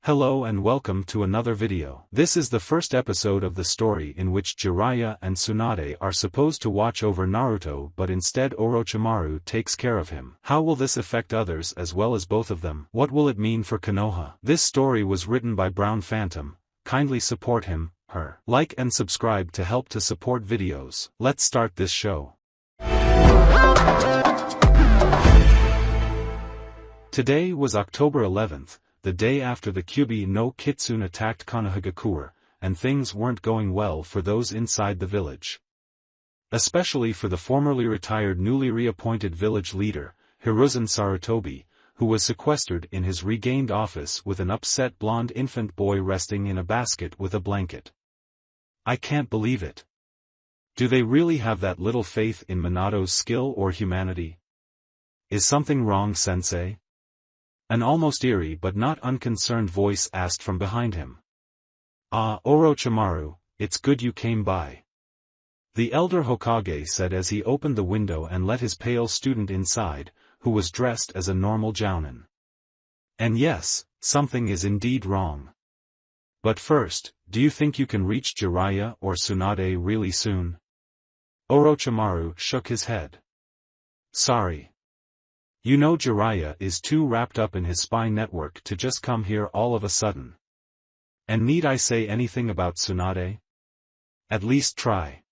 Hello and welcome to another video. This is the first episode of the story in which Jiraiya and Tsunade are supposed to watch over Naruto, but instead Orochimaru takes care of him. How will this affect others as well as both of them? What will it mean for Konoha? This story was written by Brown Phantom. Kindly support him, her. Like and subscribe to help to support videos. Let's start this show. Today was October 11th. The day after the Kyuubi no Kitsune attacked Konohagakure, and things weren't going well for those inside the village. Especially for the formerly retired newly reappointed village leader, Hiruzen Sarutobi, who was sequestered in his regained office with an upset blonde infant boy resting in a basket with a blanket. I can't believe it. Do they really have that little faith in Minato's skill or humanity? Is something wrong, sensei? An almost eerie but not unconcerned voice asked from behind him. Ah, Orochimaru, it's good you came by. The elder Hokage said as he opened the window and let his pale student inside, who was dressed as a normal jounin. And yes, something is indeed wrong. But first, do you think you can reach Jiraiya or Tsunade really soon? Orochimaru shook his head. Sorry. You know Jiraiya is too wrapped up in his spy network to just come here all of a sudden. And need I say anything about Tsunade? At least try.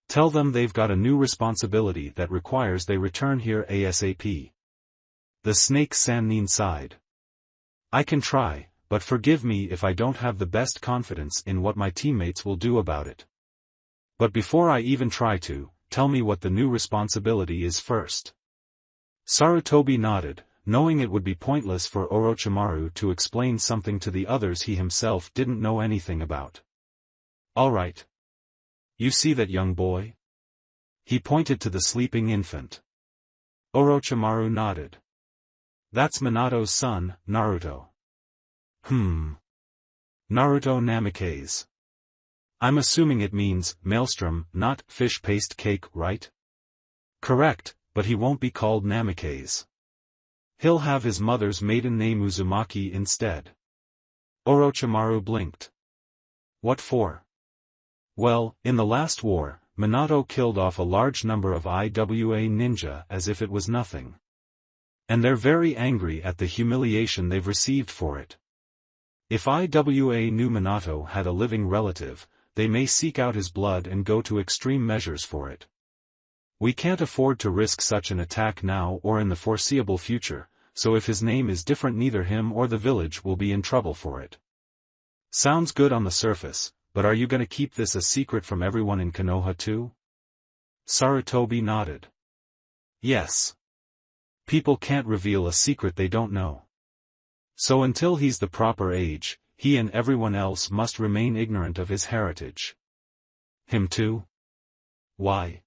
Tell them they've got a new responsibility that requires they return here ASAP. The snake Sannin sighed. I can try, but forgive me if I don't have the best confidence in what my teammates will do about it. But before I even try to, tell me what the new responsibility is first. Sarutobi nodded, knowing it would be pointless for Orochimaru to explain something to the others he himself didn't know anything about. All right. You see that young boy? He pointed to the sleeping infant. Orochimaru nodded. That's Minato's son, Naruto. Naruto Namikaze. I'm assuming it means maelstrom, not fish paste cake, right? Correct. But he won't be called Namikaze. He'll have his mother's maiden name Uzumaki instead. Orochimaru blinked. What for? Well, in the last war, Minato killed off a large number of IWA ninja as if it was nothing. And they're very angry at the humiliation they've received for it. If IWA knew Minato had a living relative, they may seek out his blood and go to extreme measures for it. We can't afford to risk such an attack now or in the foreseeable future, so if his name is different neither him or the village will be in trouble for it. Sounds good on the surface, but are you gonna keep this a secret from everyone in Konoha too? Sarutobi nodded. Yes. People can't reveal a secret they don't know. So until he's the proper age, he and everyone else must remain ignorant of his heritage. Him too? Why?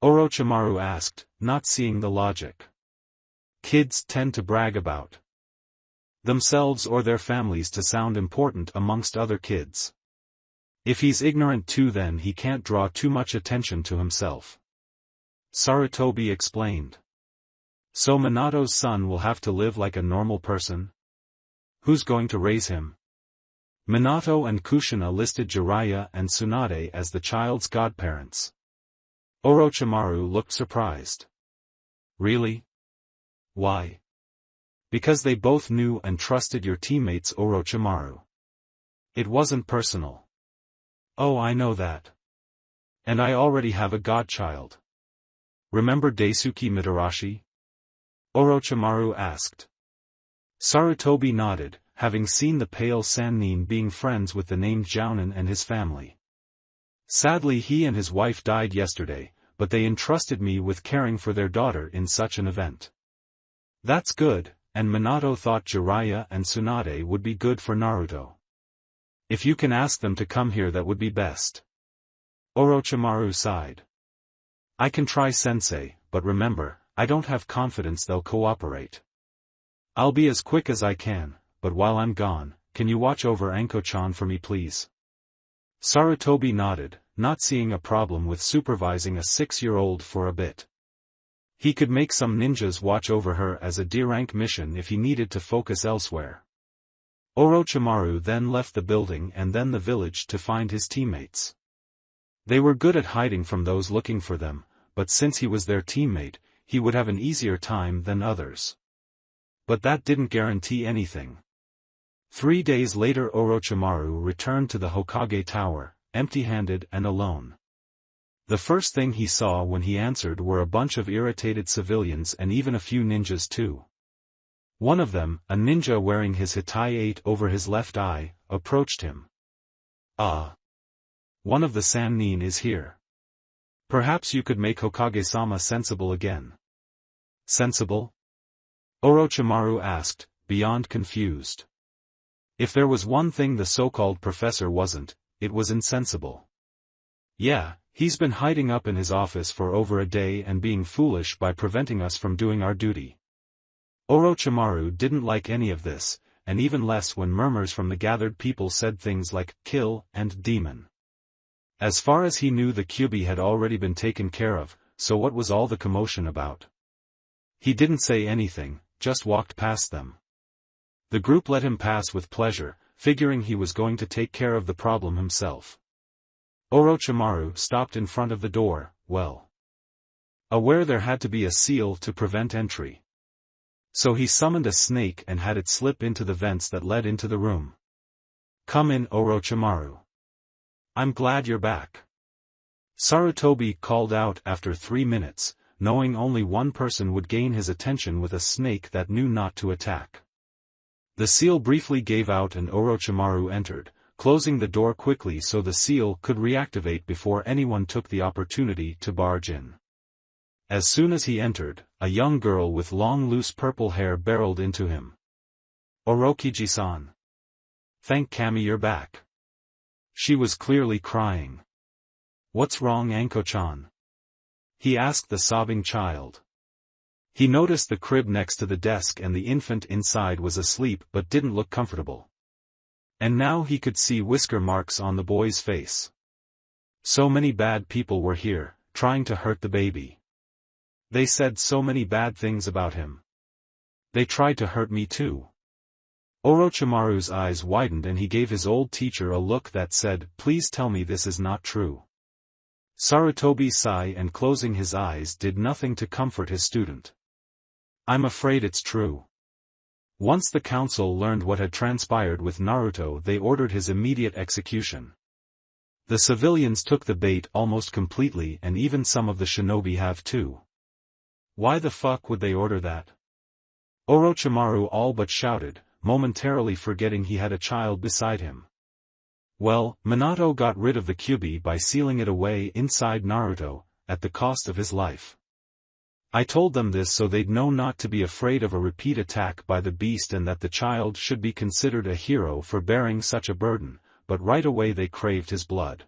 Orochimaru asked, not seeing the logic. Kids tend to brag about themselves or their families to sound important amongst other kids. If he's ignorant too, then he can't draw too much attention to himself. Sarutobi explained. So Minato's son will have to live like a normal person? Who's going to raise him? Minato and Kushina listed Jiraiya and Tsunade as the child's godparents. Orochimaru looked surprised. Really? Why? Because they both knew and trusted your teammates, Orochimaru. It wasn't personal. Oh, I know that. And I already have a godchild. Remember Daisuke Mitarashi? Orochimaru asked. Sarutobi nodded, having seen the pale Sannin being friends with the named Jounin and his family. Sadly, he and his wife died yesterday, but they entrusted me with caring for their daughter in such an event. That's good, and Minato thought Jiraiya and Tsunade would be good for Naruto. If you can ask them to come here, that would be best. Orochimaru sighed. I can try, sensei, but remember, I don't have confidence they'll cooperate. I'll be as quick as I can, but while I'm gone, can you watch over Anko-chan for me please? Sarutobi nodded, not seeing a problem with supervising a 6-year-old for a bit. He could make some ninjas watch over her as a D-rank mission if he needed to focus elsewhere. Orochimaru then left the building and then the village to find his teammates. They were good at hiding from those looking for them, but since he was their teammate, he would have an easier time than others. But that didn't guarantee anything. 3 days later Orochimaru returned to the Hokage tower, empty-handed and alone. The first thing he saw when he answered were a bunch of irritated civilians and even a few ninjas too. One of them, a ninja wearing his Hitai-8 over his left eye, approached him. "Ah. One of the Sannin is here. Perhaps you could make Hokage-sama sensible again." "Sensible?" Orochimaru asked, beyond confused. If there was one thing the so-called professor wasn't, it was insensible. "Yeah, he's been hiding up in his office for over a day and being foolish by preventing us from doing our duty." Orochimaru didn't like any of this, and even less when murmurs from the gathered people said things like, "kill," and "demon." As far as he knew the Kyuubi had already been taken care of, so what was all the commotion about? He didn't say anything, just walked past them. The group let him pass with pleasure, figuring he was going to take care of the problem himself. Orochimaru stopped in front of the door, aware there had to be a seal to prevent entry. So he summoned a snake and had it slip into the vents that led into the room. "Come in, Orochimaru. I'm glad you're back." Sarutobi called out after 3 minutes, knowing only one person would gain his attention with a snake that knew not to attack. The seal briefly gave out and Orochimaru entered, closing the door quickly so the seal could reactivate before anyone took the opportunity to barge in. As soon as he entered, a young girl with long loose purple hair barreled into him. "Orochiji-san. Thank Kami you're back." She was clearly crying. "What's wrong Anko-chan?" he asked the sobbing child. He noticed the crib next to the desk and the infant inside was asleep but didn't look comfortable. And now he could see whisker marks on the boy's face. So many bad people were here, trying to hurt the baby. They said so many bad things about him. They tried to hurt me too. Orochimaru's eyes widened and he gave his old teacher a look that said, "Please tell me this is not true." Sarutobi sighed and closing his eyes did nothing to comfort his student. "I'm afraid it's true." Once the council learned what had transpired with Naruto, they ordered his immediate execution. The civilians took the bait almost completely and even some of the shinobi have too. Why the fuck would they order that? Orochimaru all but shouted, momentarily forgetting he had a child beside him. Well, Minato got rid of the Kyuubi by sealing it away inside Naruto, at the cost of his life. I told them this so they'd know not to be afraid of a repeat attack by the beast and that the child should be considered a hero for bearing such a burden, but right away they craved his blood.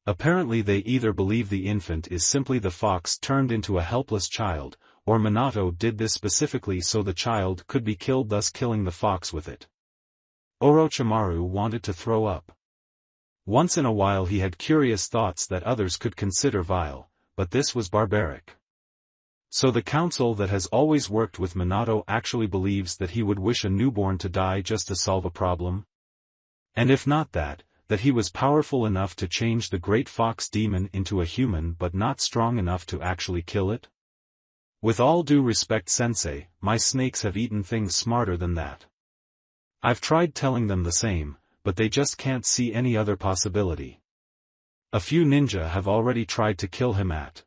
Apparently they either believe the infant is simply the fox turned into a helpless child, or Minato did this specifically so the child could be killed, thus killing the fox with it. Orochimaru wanted to throw up. Once in a while he had curious thoughts that others could consider vile, but this was barbaric. So the council that has always worked with Minato actually believes that he would wish a newborn to die just to solve a problem? And if not that he was powerful enough to change the great fox demon into a human but not strong enough to actually kill it? With all due respect sensei, my snakes have eaten things smarter than that. I've tried telling them the same, but they just can't see any other possibility. A few ninja have already tried to kill him at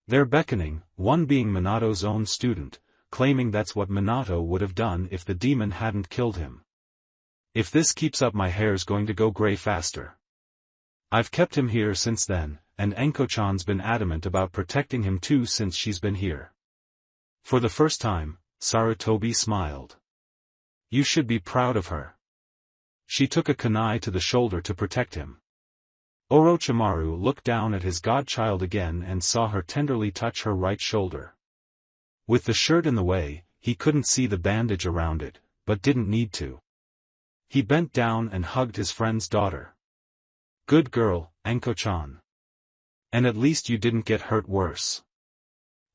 their beckoning, one being Minato's own student, claiming that's what Minato would have done if the demon hadn't killed him. If this keeps up my hair's going to go gray faster. I've kept him here since then, and Anko-chan's been adamant about protecting him too since she's been here. For the first time, Sarutobi smiled. You should be proud of her. She took a kunai to the shoulder to protect him. Orochimaru looked down at his godchild again and saw her tenderly touch her right shoulder. With the shirt in the way, he couldn't see the bandage around it, but didn't need to. He bent down and hugged his friend's daughter. Good girl, Anko-chan. And at least you didn't get hurt worse.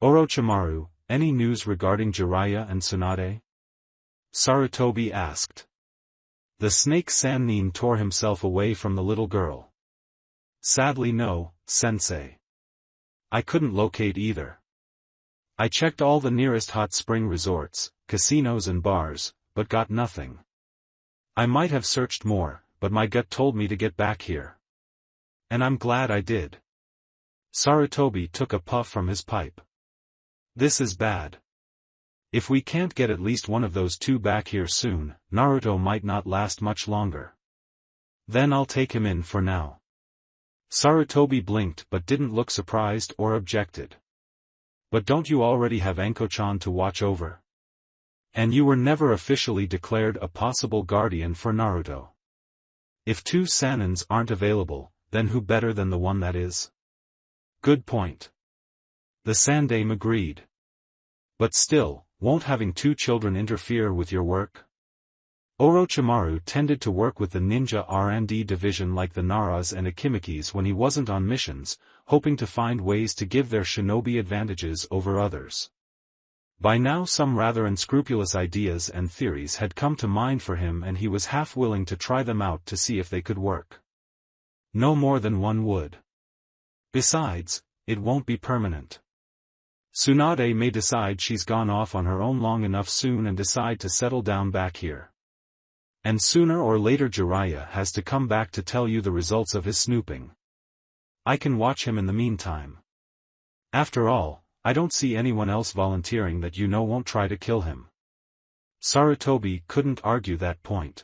Orochimaru, any news regarding Jiraiya and Tsunade? Sarutobi asked. The snake Sannin tore himself away from the little girl. Sadly no, sensei. I couldn't locate either. I checked all the nearest hot spring resorts, casinos and bars, but got nothing. I might have searched more, but my gut told me to get back here. And I'm glad I did. Sarutobi took a puff from his pipe. This is bad. If we can't get at least one of those two back here soon, Naruto might not last much longer. Then I'll take him in for now. Sarutobi blinked but didn't look surprised or objected. But don't you already have Anko-chan to watch over? And you were never officially declared a possible guardian for Naruto. If two Sanins aren't available, then who better than the one that is? Good point. The Sandaime agreed. But still, won't having two children interfere with your work? Orochimaru tended to work with the ninja R&D division like the Naras and Akimikis when he wasn't on missions, hoping to find ways to give their shinobi advantages over others. By now some rather unscrupulous ideas and theories had come to mind for him and he was half willing to try them out to see if they could work. No more than one would. Besides, it won't be permanent. Tsunade may decide she's gone off on her own long enough soon and decide to settle down back here. And sooner or later Jiraiya has to come back to tell you the results of his snooping. I can watch him in the meantime. After all, I don't see anyone else volunteering that you know won't try to kill him. Sarutobi couldn't argue that point.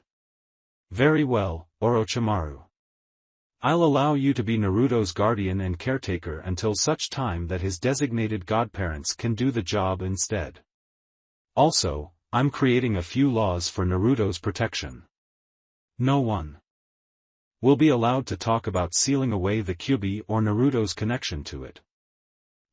Very well, Orochimaru. I'll allow you to be Naruto's guardian and caretaker until such time that his designated godparents can do the job instead. Also, I'm creating a few laws for Naruto's protection. No one will be allowed to talk about sealing away the Kyuubi or Naruto's connection to it.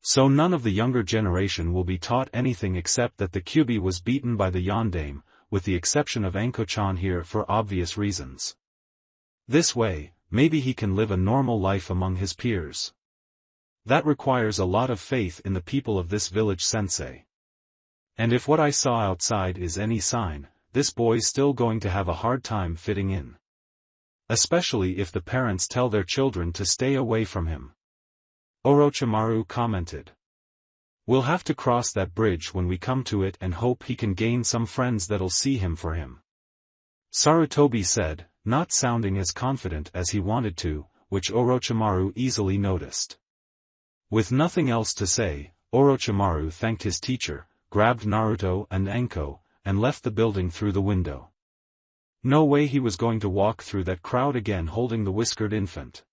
So none of the younger generation will be taught anything except that the Kyuubi was beaten by the Yondaime, with the exception of Anko-chan here for obvious reasons. This way, maybe he can live a normal life among his peers. That requires a lot of faith in the people of this village, sensei. And if what I saw outside is any sign, this boy's still going to have a hard time fitting in. Especially if the parents tell their children to stay away from him. Orochimaru commented. We'll have to cross that bridge when we come to it and hope he can gain some friends that'll see him for him. Sarutobi said, not sounding as confident as he wanted to, which Orochimaru easily noticed. With nothing else to say, Orochimaru thanked his teacher, grabbed Naruto and Anko, and left the building through the window. No way he was going to walk through that crowd again holding the whiskered infant.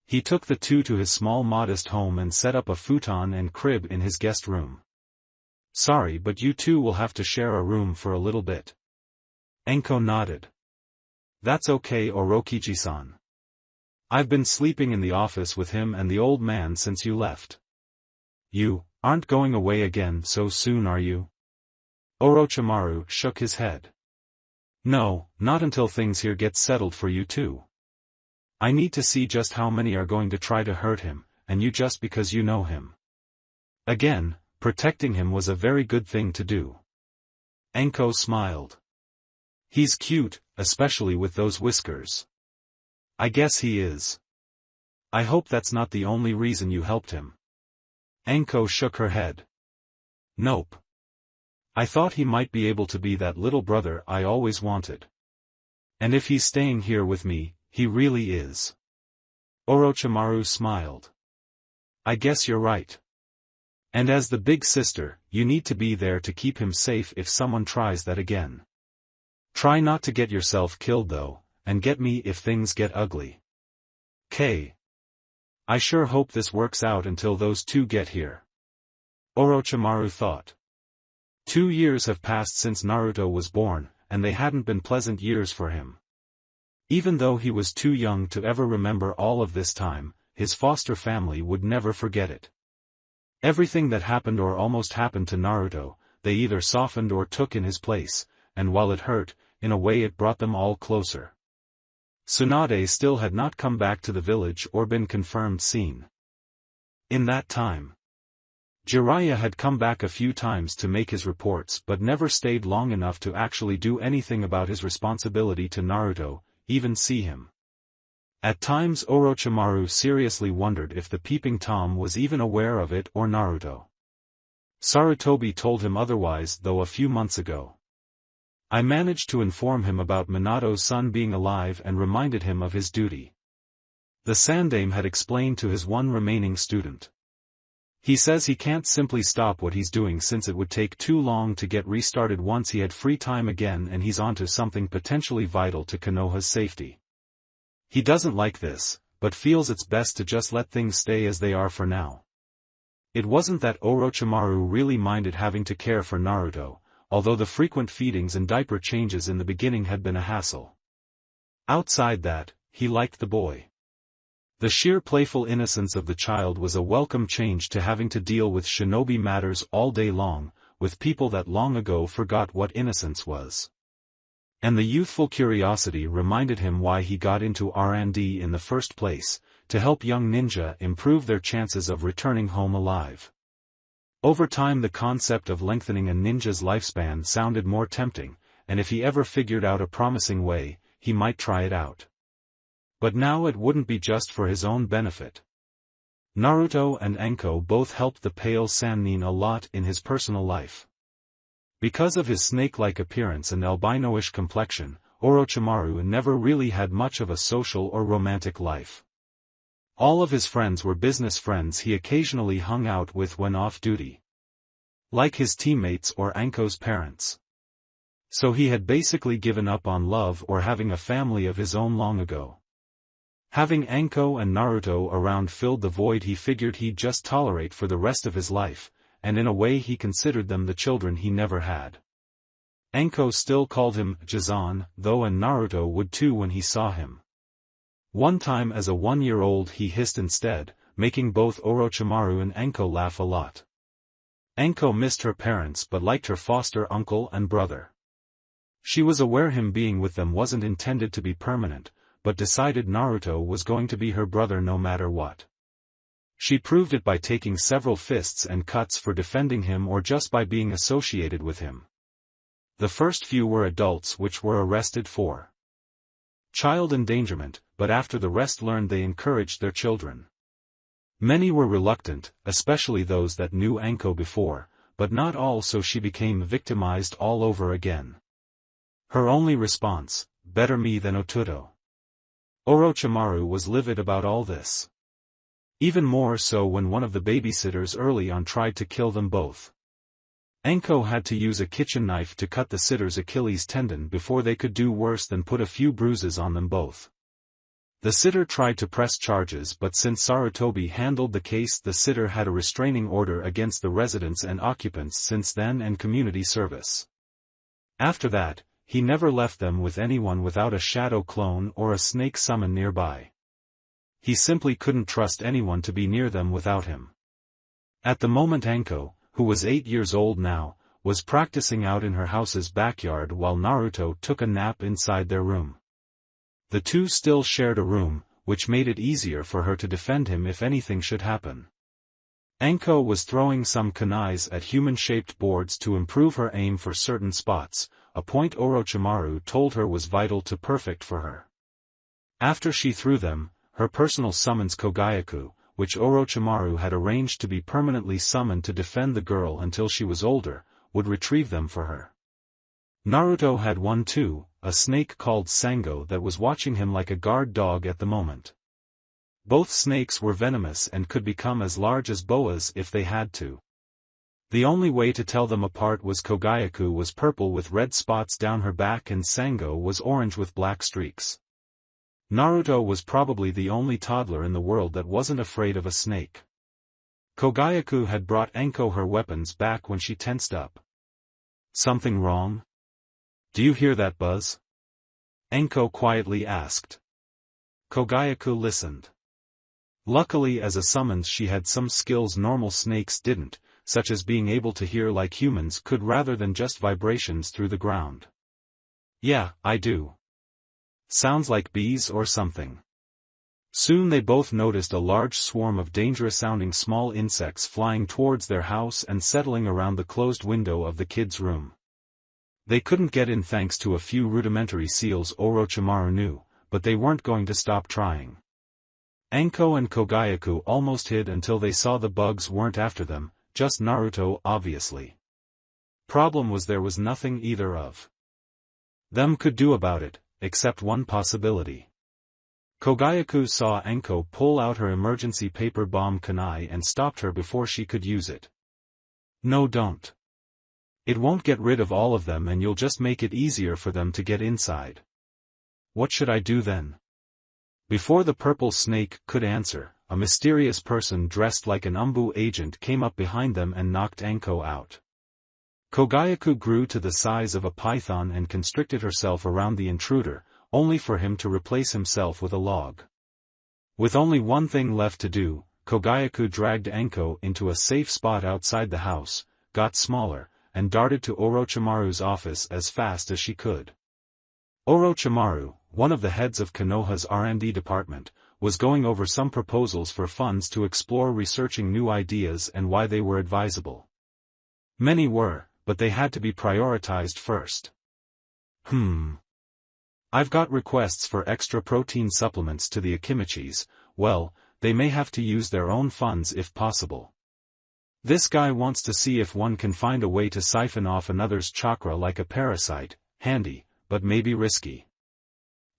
He took the two to his small modest home and set up a futon and crib in his guest room. Sorry, but you two will have to share a room for a little bit. Anko nodded. That's okay, Orokichi-san. I've been sleeping in the office with him and the old man since you left. You aren't going away again so soon, are you? Orochimaru shook his head. No, not until things here get settled for you too. I need to see just how many are going to try to hurt him, and you just because you know him. Again, protecting him was a very good thing to do. Anko smiled. He's cute, especially with those whiskers. I guess he is. I hope that's not the only reason you helped him. Anko shook her head. Nope. I thought he might be able to be that little brother I always wanted. And if he's staying here with me, he really is. Orochimaru smiled. I guess you're right. And as the big sister, you need to be there to keep him safe if someone tries that again. Try not to get yourself killed though, and get me if things get ugly. I sure hope this works out until those two get here. Orochimaru thought. 2 years have passed since Naruto was born, and they hadn't been pleasant years for him. Even though he was too young to ever remember all of this time, his foster family would never forget it. Everything that happened or almost happened to Naruto, they either softened or took in his place, and while it hurt, in a way it brought them all closer. Tsunade still had not come back to the village or been confirmed seen. In that time, Jiraiya had come back a few times to make his reports but never stayed long enough to actually do anything about his responsibility to Naruto, even see him. At times Orochimaru seriously wondered if the peeping Tom was even aware of it or Naruto. Sarutobi told him otherwise though a few months ago. I managed to inform him about Minato's son being alive and reminded him of his duty. The Sandaime had explained to his one remaining student. He says he can't simply stop what he's doing since it would take too long to get restarted once he had free time again and he's onto something potentially vital to Konoha's safety. He doesn't like this, but feels it's best to just let things stay as they are for now. It wasn't that Orochimaru really minded having to care for Naruto, although the frequent feedings and diaper changes in the beginning had been a hassle. Outside that, he liked the boy. The sheer playful innocence of the child was a welcome change to having to deal with shinobi matters all day long, with people that long ago forgot what innocence was. And the youthful curiosity reminded him why he got into R&D in the first place, to help young ninja improve their chances of returning home alive. Over time the concept of lengthening a ninja's lifespan sounded more tempting, and if he ever figured out a promising way, he might try it out. But now it wouldn't be just for his own benefit. Naruto and Anko both helped the pale Sannin a lot in his personal life. Because of his snake-like appearance and albino-ish complexion, Orochimaru never really had much of a social or romantic life. All of his friends were business friends he occasionally hung out with when off-duty. Like his teammates or Anko's parents. So he had basically given up on love or having a family of his own long ago. Having Anko and Naruto around filled the void he figured he'd just tolerate for the rest of his life, and in a way he considered them the children he never had. Anko still called him Jizan, though, and Naruto would too when he saw him. One time as a 1-year-old he hissed instead, making both Orochimaru and Anko laugh a lot. Anko missed her parents but liked her foster uncle and brother. She was aware him being with them wasn't intended to be permanent, but decided Naruto was going to be her brother no matter what. She proved it by taking several fists and cuts for defending him or just by being associated with him. The first few were adults which were arrested for child endangerment, but after the rest learned they encouraged their children. Many were reluctant, especially those that knew Anko before, but not all, so she became victimized all over again. Her only response, better me than Otuto. Orochimaru was livid about all this. Even more so when one of the babysitters early on tried to kill them both. Anko had to use a kitchen knife to cut the sitter's Achilles tendon before they could do worse than put a few bruises on them both. The sitter tried to press charges, but since Sarutobi handled the case, the sitter had a restraining order against the residents and occupants since then and community service. After that, he never left them with anyone without a shadow clone or a snake summon nearby. He simply couldn't trust anyone to be near them without him. At the moment Anko, who was 8 years old now, was practicing out in her house's backyard while Naruto took a nap inside their room. The two still shared a room, which made it easier for her to defend him if anything should happen. Anko was throwing some kunais at human-shaped boards to improve her aim for certain spots, a point Orochimaru told her was vital to perfect for her. After she threw them, her personal summons Kogayaku, which Orochimaru had arranged to be permanently summoned to defend the girl until she was older, would retrieve them for her. Naruto had one too, a snake called Sango that was watching him like a guard dog at the moment. Both snakes were venomous and could become as large as boas if they had to. The only way to tell them apart was Kogayaku was purple with red spots down her back and Sango was orange with black streaks. Naruto was probably the only toddler in the world that wasn't afraid of a snake. Kogayaku had brought Anko her weapons back when she tensed up. Something wrong? Do you hear that buzz? Anko quietly asked. Kogayaku listened. Luckily as a summons she had some skills normal snakes didn't, such as being able to hear like humans could rather than just vibrations through the ground. Yeah, I do. Sounds like bees or something. Soon they both noticed a large swarm of dangerous-sounding small insects flying towards their house and settling around the closed window of the kids' room. They couldn't get in thanks to a few rudimentary seals Orochimaru knew, but they weren't going to stop trying. Anko and Kogayaku almost hid until they saw the bugs weren't after them, just Naruto obviously. Problem was there was nothing either of them could do about it, except one possibility. Kogayaku saw Anko pull out her emergency paper bomb kunai and stopped her before she could use it. No, don't. It won't get rid of all of them and you'll just make it easier for them to get inside. What should I do then? Before the purple snake could answer, a mysterious person dressed like an Umbu agent came up behind them and knocked Anko out. Kogayaku grew to the size of a python and constricted herself around the intruder, only for him to replace himself with a log. With only one thing left to do, Kogayaku dragged Anko into a safe spot outside the house, got smaller, and darted to Orochimaru's office as fast as she could. Orochimaru, one of the heads of Konoha's R&D department, was going over some proposals for funds to explore researching new ideas and why they were advisable. Many were, but they had to be prioritized first. I've got requests for extra protein supplements to the Akimichis. Well, they may have to use their own funds if possible. This guy wants to see if one can find a way to siphon off another's chakra like a parasite, handy, but maybe risky.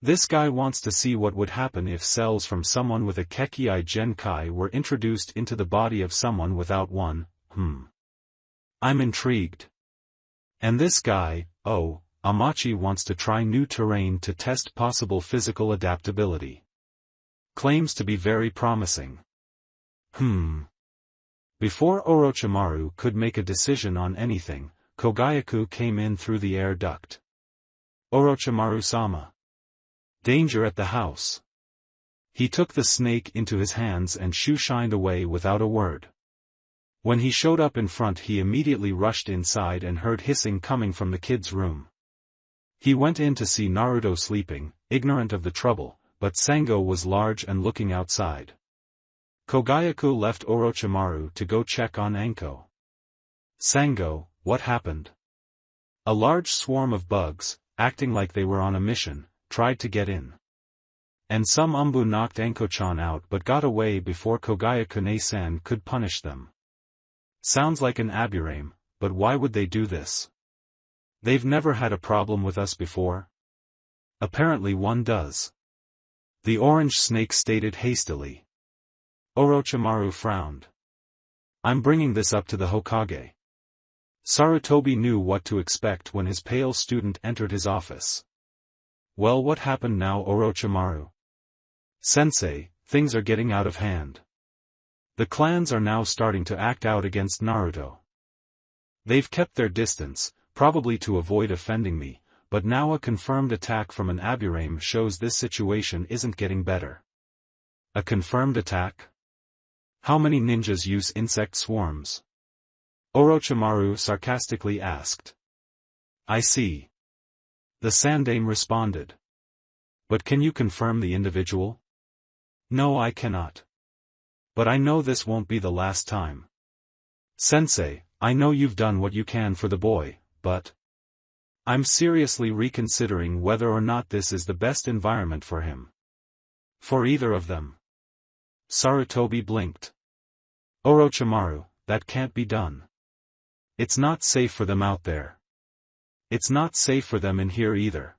This guy wants to see what would happen if cells from someone with a Kekii Genkai were introduced into the body of someone without one. I'm intrigued. And this guy, Amachi wants to try new terrain to test possible physical adaptability. Claims to be very promising. Before Orochimaru could make a decision on anything, Kogayaku came in through the air duct. Orochimaru-sama. Danger at the house. He took the snake into his hands and shoo-shined away without a word. When he showed up in front he immediately rushed inside and heard hissing coming from the kids' room. He went in to see Naruto sleeping, ignorant of the trouble, but Sango was large and looking outside. Kogayaku left Orochimaru to go check on Anko. Sango, what happened? A large swarm of bugs, acting like they were on a mission, tried to get in. And some Umbu knocked Anko-chan out but got away before Kogayaku-san could punish them. Sounds like an aburame, but why would they do this? They've never had a problem with us before. Apparently one does. The orange snake stated hastily. Orochimaru frowned. I'm bringing this up to the Hokage. Sarutobi knew what to expect when his pale student entered his office. Well, what happened now, Orochimaru? Sensei, things are getting out of hand. The clans are now starting to act out against Naruto. They've kept their distance, probably to avoid offending me, but now a confirmed attack from an aburame shows this situation isn't getting better. A confirmed attack? How many ninjas use insect swarms? Orochimaru sarcastically asked. I see. The Sandaime responded. But can you confirm the individual? No, I cannot. But I know this won't be the last time. Sensei, I know you've done what you can for the boy, but I'm seriously reconsidering whether or not this is the best environment for him. For either of them. Sarutobi blinked. Orochimaru, that can't be done. It's not safe for them out there. It's not safe for them in here either.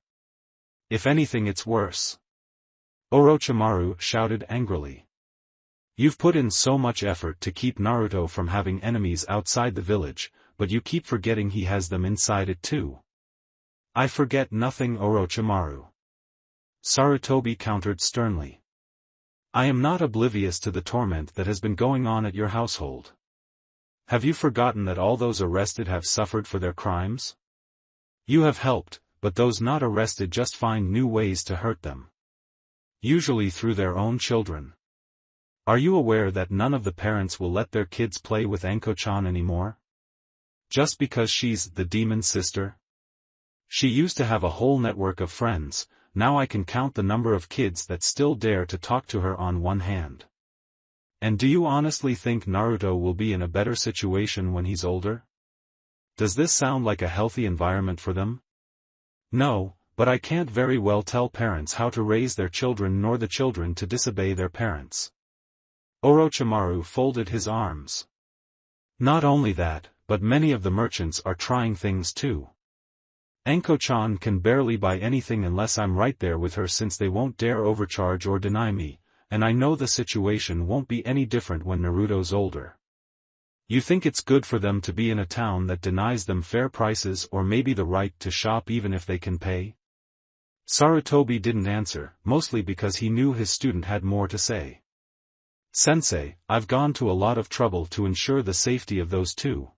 If anything, it's worse. Orochimaru shouted angrily. You've put in so much effort to keep Naruto from having enemies outside the village, but you keep forgetting he has them inside it too. I forget nothing, Orochimaru. Sarutobi countered sternly. I am not oblivious to the torment that has been going on at your household. Have you forgotten that all those arrested have suffered for their crimes? You have helped, but those not arrested just find new ways to hurt them. Usually through their own children. Are you aware that none of the parents will let their kids play with Anko-chan anymore? Just because she's the demon sister? She used to have a whole network of friends, now I can count the number of kids that still dare to talk to her on one hand. And do you honestly think Naruto will be in a better situation when he's older? Does this sound like a healthy environment for them? No, but I can't very well tell parents how to raise their children nor the children to disobey their parents. Orochimaru folded his arms. Not only that, but many of the merchants are trying things too. Anko-chan can barely buy anything unless I'm right there with her, since they won't dare overcharge or deny me, and I know the situation won't be any different when Naruto's older. You think it's good for them to be in a town that denies them fair prices or maybe the right to shop even if they can pay? Sarutobi didn't answer, mostly because he knew his student had more to say. Sensei, I've gone to a lot of trouble to ensure the safety of those two.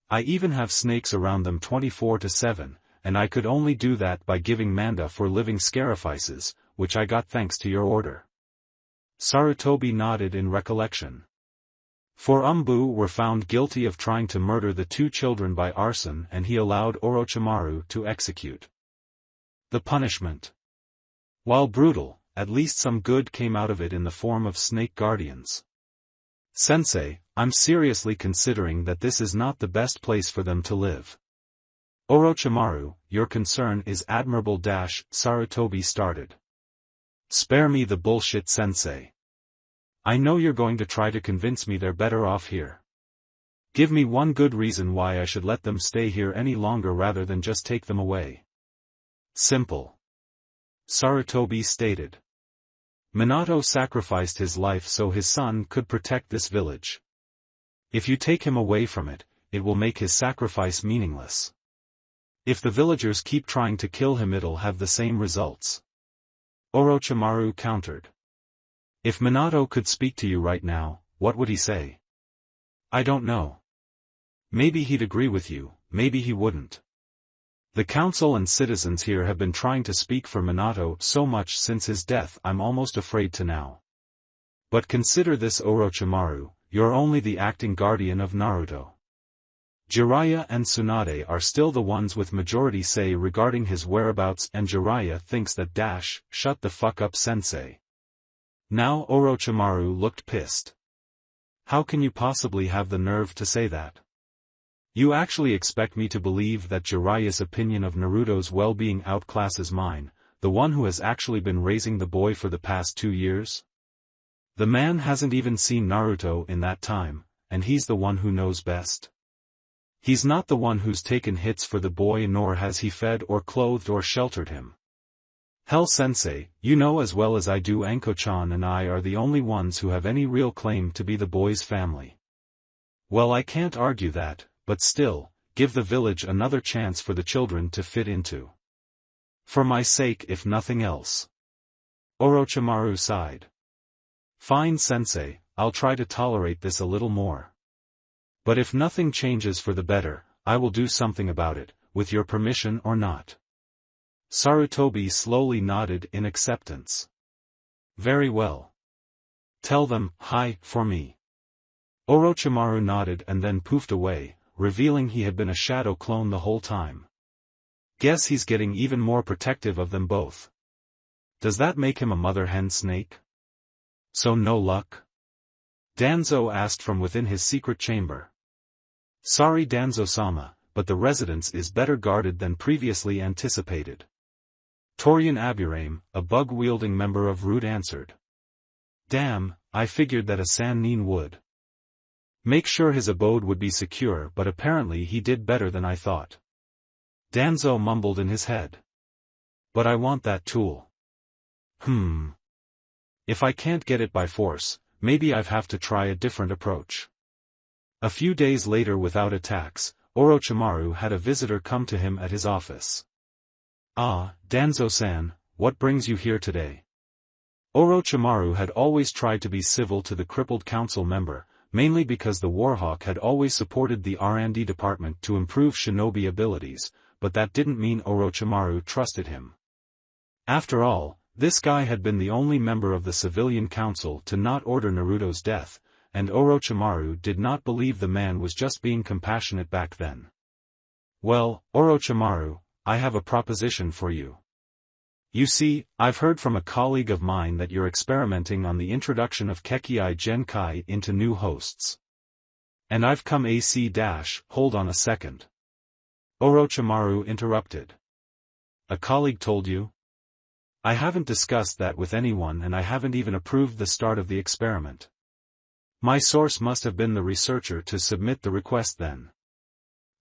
I even have snakes around them 24/7, and I could only do that by giving Manda for living scarifices, which I got thanks to your order. Sarutobi nodded in recollection. For Umbu were found guilty of trying to murder the two children by arson, and he allowed Orochimaru to execute. The punishment. While brutal, at least some good came out of it in the form of snake guardians. Sensei, I'm seriously considering that this is not the best place for them to live. Orochimaru, your concern is admirable. Sarutobi started. Spare me the bullshit, Sensei. I know you're going to try to convince me they're better off here. Give me one good reason why I should let them stay here any longer rather than just take them away. Simple. Sarutobi stated. Minato sacrificed his life so his son could protect this village. If you take him away from it, it will make his sacrifice meaningless. If the villagers keep trying to kill him, it'll have the same results. Orochimaru countered. If Minato could speak to you right now, what would he say? I don't know. Maybe he'd agree with you, maybe he wouldn't. The council and citizens here have been trying to speak for Minato so much since his death, I'm almost afraid to now. But consider this, Orochimaru, you're only the acting guardian of Naruto. Jiraiya and Tsunade are still the ones with majority say regarding his whereabouts, and Jiraiya thinks that shut the fuck up, Sensei. Now Orochimaru looked pissed. How can you possibly have the nerve to say that? You actually expect me to believe that Jiraiya's opinion of Naruto's well-being outclasses mine, the one who has actually been raising the boy for the past 2 years? The man hasn't even seen Naruto in that time, and he's the one who knows best. He's not the one who's taken hits for the boy, nor has he fed or clothed or sheltered him. Hell, Sensei, you know as well as I do Anko-chan and I are the only ones who have any real claim to be the boy's family. Well, I can't argue that, but still, give the village another chance for the children to fit into. For my sake, if nothing else. Orochimaru sighed. Fine, Sensei, I'll try to tolerate this a little more. But if nothing changes for the better, I will do something about it, with your permission or not. Sarutobi slowly nodded in acceptance. Very well. Tell them, hi, for me. Orochimaru nodded and then poofed away, revealing he had been a shadow clone the whole time. Guess he's getting even more protective of them both. Does that make him a mother hen snake? So no luck? Danzo asked from within his secret chamber. Sorry, Danzo-sama, but the residence is better guarded than previously anticipated. Torian Aburame, a bug-wielding member of Root, answered. Damn, I figured that a Sannin would. Make sure his abode would be secure, but apparently he did better than I thought. Danzo mumbled in his head. But I want that tool. If I can't get it by force, maybe I'd have to try a different approach. A few days later, without attacks, Orochimaru had a visitor come to him at his office. Ah, Danzo-san, what brings you here today? Orochimaru had always tried to be civil to the crippled council member, mainly because the Warhawk had always supported the R&D department to improve shinobi abilities, but that didn't mean Orochimaru trusted him. After all, this guy had been the only member of the civilian council to not order Naruto's death, and Orochimaru did not believe the man was just being compassionate back then. Well, Orochimaru, I have a proposition for you. You see, I've heard from a colleague of mine that you're experimenting on the introduction of Kekii Genkai into new hosts. And I've come hold on a second. Orochimaru interrupted. A colleague told you? I haven't discussed that with anyone and I haven't even approved the start of the experiment. My source must have been the researcher to submit the request then.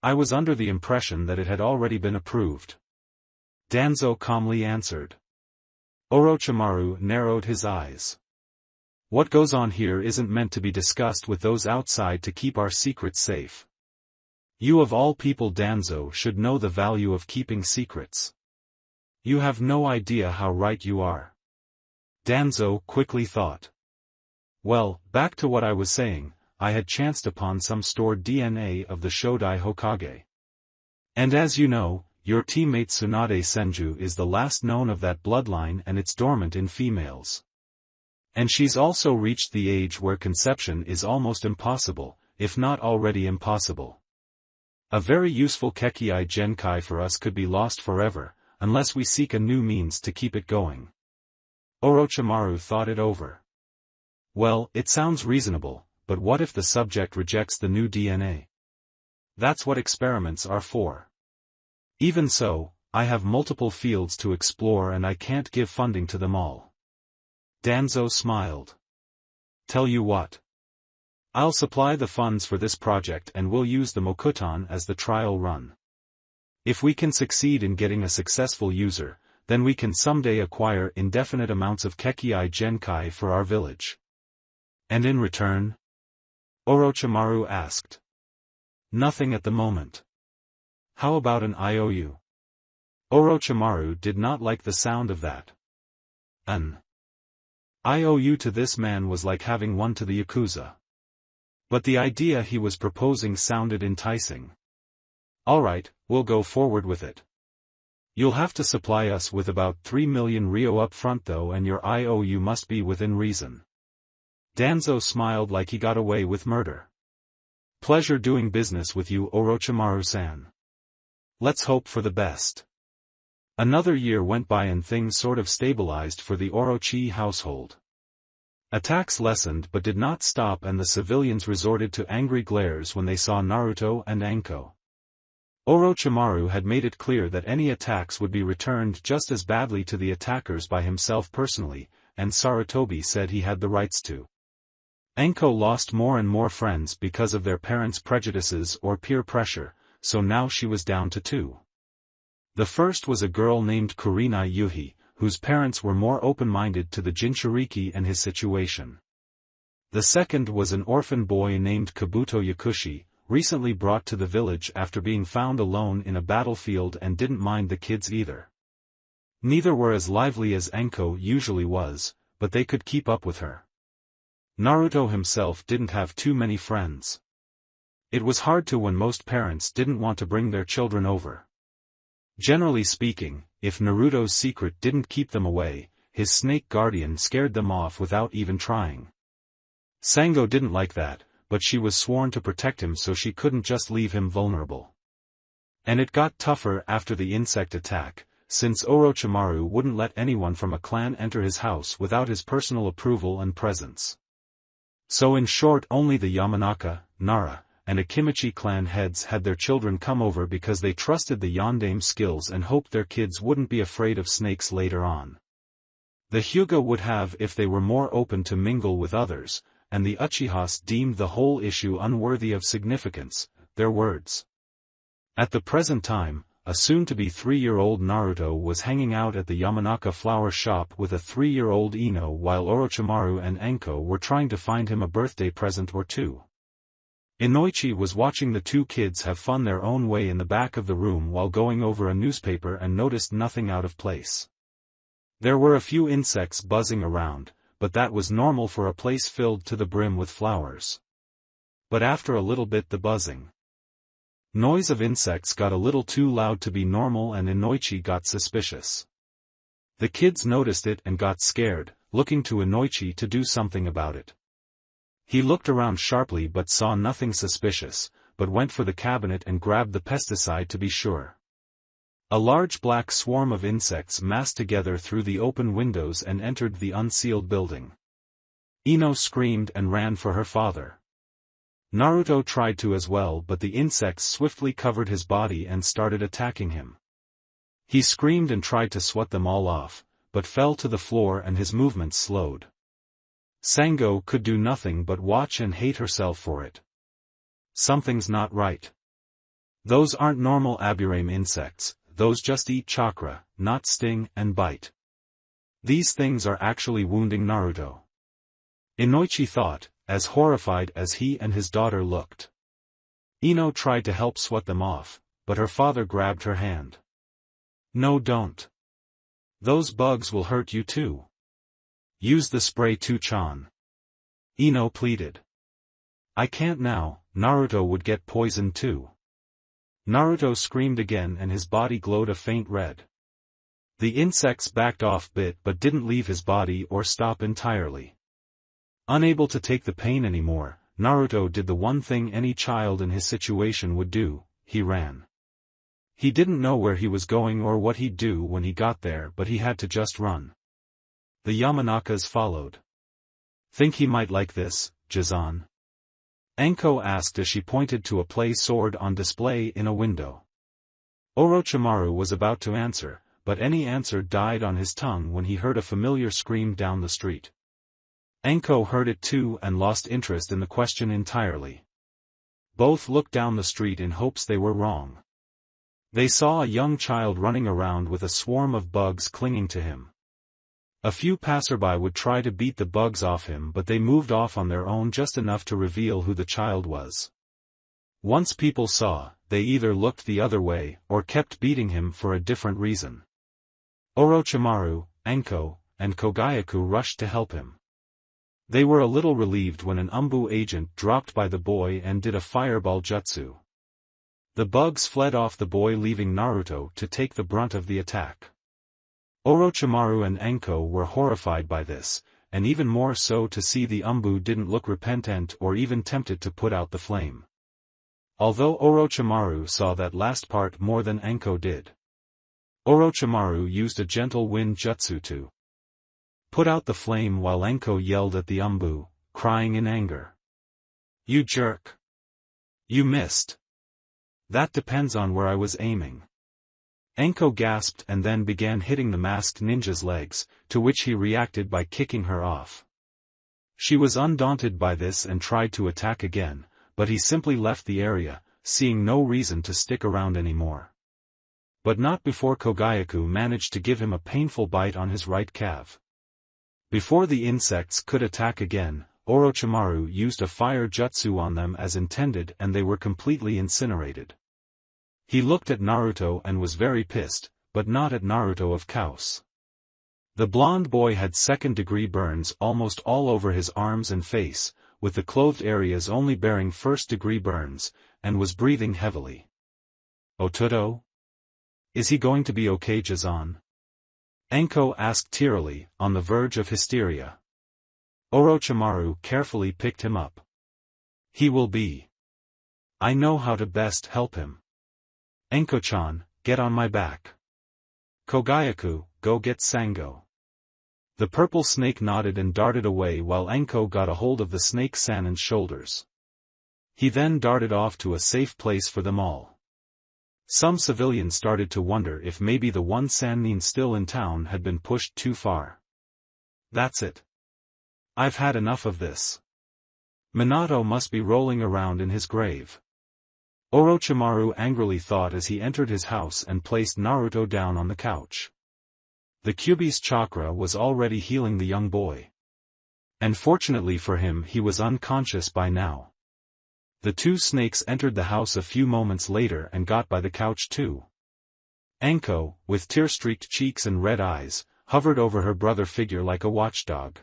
I was under the impression that it had already been approved. Danzo calmly answered. Orochimaru narrowed his eyes. What goes on here isn't meant to be discussed with those outside to keep our secrets safe. You of all people, Danzo, should know the value of keeping secrets. You have no idea how right you are. Danzo quickly thought. Well, back to what I was saying, I had chanced upon some stored DNA of the Shodai Hokage. And as you know, your teammate Tsunade Senju is the last known of that bloodline and it's dormant in females. And she's also reached the age where conception is almost impossible, if not already impossible. A very useful Kekii Genkai for us could be lost forever, unless we seek a new means to keep it going. Orochimaru thought it over. Well, it sounds reasonable, but what if the subject rejects the new DNA? That's what experiments are for. Even so, I have multiple fields to explore and I can't give funding to them all. Danzo smiled. Tell you what. I'll supply the funds for this project and we'll use the Mokuton as the trial run. If we can succeed in getting a successful user, then we can someday acquire indefinite amounts of Kekii Genkai for our village. And in return? Orochimaru asked. Nothing at the moment. How about an IOU? Orochimaru did not like the sound of that. An IOU to this man was like having one to the Yakuza. But the idea he was proposing sounded enticing. Alright, we'll go forward with it. You'll have to supply us with about 3 million Ryo up front though, and your IOU must be within reason. Danzo smiled like he got away with murder. Pleasure doing business with you, Orochimaru-san. Let's hope for the best. Another year went by and things sort of stabilized for the Orochi household. Attacks lessened but did not stop and the civilians resorted to angry glares when they saw Naruto and Anko. Orochimaru had made it clear that any attacks would be returned just as badly to the attackers by himself personally, and Sarutobi said he had the rights to. Anko lost more and more friends because of their parents' prejudices or peer pressure, so now she was down to 2. The first was a girl named Kurenai Yuhi, whose parents were more open-minded to the Jinchuriki and his situation. The second was an orphan boy named Kabuto Yakushi, recently brought to the village after being found alone in a battlefield and didn't mind the kids either. Neither were as lively as Anko usually was, but they could keep up with her. Naruto himself didn't have too many friends. It was hard to when most parents didn't want to bring their children over. Generally speaking, if Naruto's secret didn't keep them away, his snake guardian scared them off without even trying. Sango didn't like that, but she was sworn to protect him so she couldn't just leave him vulnerable. And it got tougher after the insect attack, since Orochimaru wouldn't let anyone from a clan enter his house without his personal approval and presence. So in short, only the Yamanaka, Nara, and Akimichi clan heads had their children come over because they trusted the Yondaime skills and hoped their kids wouldn't be afraid of snakes later on. The Hyuga would have if they were more open to mingle with others, and the Uchihas deemed the whole issue unworthy of significance, their words. At the present time, a soon-to-be 3-year-old Naruto was hanging out at the Yamanaka flower shop with a 3-year-old Ino while Orochimaru and Anko were trying to find him a birthday present or two. Inoichi was watching the two kids have fun their own way in the back of the room while going over a newspaper and noticed nothing out of place. There were a few insects buzzing around, but that was normal for a place filled to the brim with flowers. But after a little bit the buzzing noise of insects got a little too loud to be normal and Inoichi got suspicious. The kids noticed it and got scared, looking to Inoichi to do something about it. He looked around sharply but saw nothing suspicious, but went for the cabinet and grabbed the pesticide to be sure. A large black swarm of insects massed together through the open windows and entered the unsealed building. Ino screamed and ran for her father. Naruto tried to as well, but the insects swiftly covered his body and started attacking him. He screamed and tried to swat them all off, but fell to the floor and his movements slowed. Sango could do nothing but watch and hate herself for it. Something's not right. Those aren't normal Aburame insects, those just eat chakra, not sting and bite. These things are actually wounding Naruto. Inoichi thought, as horrified as he and his daughter looked. Ino tried to help swat them off, but her father grabbed her hand. No, don't. Those bugs will hurt you too. Use the spray too, Chan. Ino pleaded. I can't now, Naruto would get poisoned too. Naruto screamed again and his body glowed a faint red. The insects backed off bit but didn't leave his body or stop entirely. Unable to take the pain anymore, Naruto did the one thing any child in his situation would do, he ran. He didn't know where he was going or what he'd do when he got there, but he had to just run. The Yamanakas followed. Think he might like this, Jizan? Anko asked as she pointed to a play sword on display in a window. Orochimaru was about to answer, but any answer died on his tongue when he heard a familiar scream down the street. Anko heard it too and lost interest in the question entirely. Both looked down the street in hopes they were wrong. They saw a young child running around with a swarm of bugs clinging to him. A few passerby would try to beat the bugs off him, but they moved off on their own just enough to reveal who the child was. Once people saw, they either looked the other way or kept beating him for a different reason. Orochimaru, Anko, and Kogayaku rushed to help him. They were a little relieved when an Umbu agent dropped by the boy and did a fireball jutsu. The bugs fled off the boy, leaving Naruto to take the brunt of the attack. Orochimaru and Anko were horrified by this, and even more so to see the Umbu didn't look repentant or even tempted to put out the flame. Although Orochimaru saw that last part more than Anko did. Orochimaru used a gentle wind jutsu to put out the flame while Anko yelled at the Umbu, crying in anger. You jerk! You missed! That depends on where I was aiming. Anko gasped and then began hitting the masked ninja's legs, to which he reacted by kicking her off. She was undaunted by this and tried to attack again, but he simply left the area, seeing no reason to stick around anymore. But not before Kogayaku managed to give him a painful bite on his right calf. Before the insects could attack again, Orochimaru used a fire jutsu on them as intended and they were completely incinerated. He looked at Naruto and was very pissed, but not at Naruto of course. The blonde boy had second-degree burns almost all over his arms and face, with the clothed areas only bearing first-degree burns, and was breathing heavily. Ototo? Is he going to be okay, Jizan? Anko asked tearily, on the verge of hysteria. Orochimaru carefully picked him up. He will be. I know how to best help him. Anko-chan, get on my back. Kogayaku, go get Sango. The purple snake nodded and darted away while Anko got a hold of the snake Sannin's shoulders. He then darted off to a safe place for them all. Some civilians started to wonder if maybe the one Sannin still in town had been pushed too far. That's it. I've had enough of this. Minato must be rolling around in his grave. Orochimaru angrily thought as he entered his house and placed Naruto down on the couch. The Kyuubi's chakra was already healing the young boy. And fortunately for him, he was unconscious by now. The two snakes entered the house a few moments later and got by the couch too. Anko, with tear-streaked cheeks and red eyes, hovered over her brother figure like a watchdog.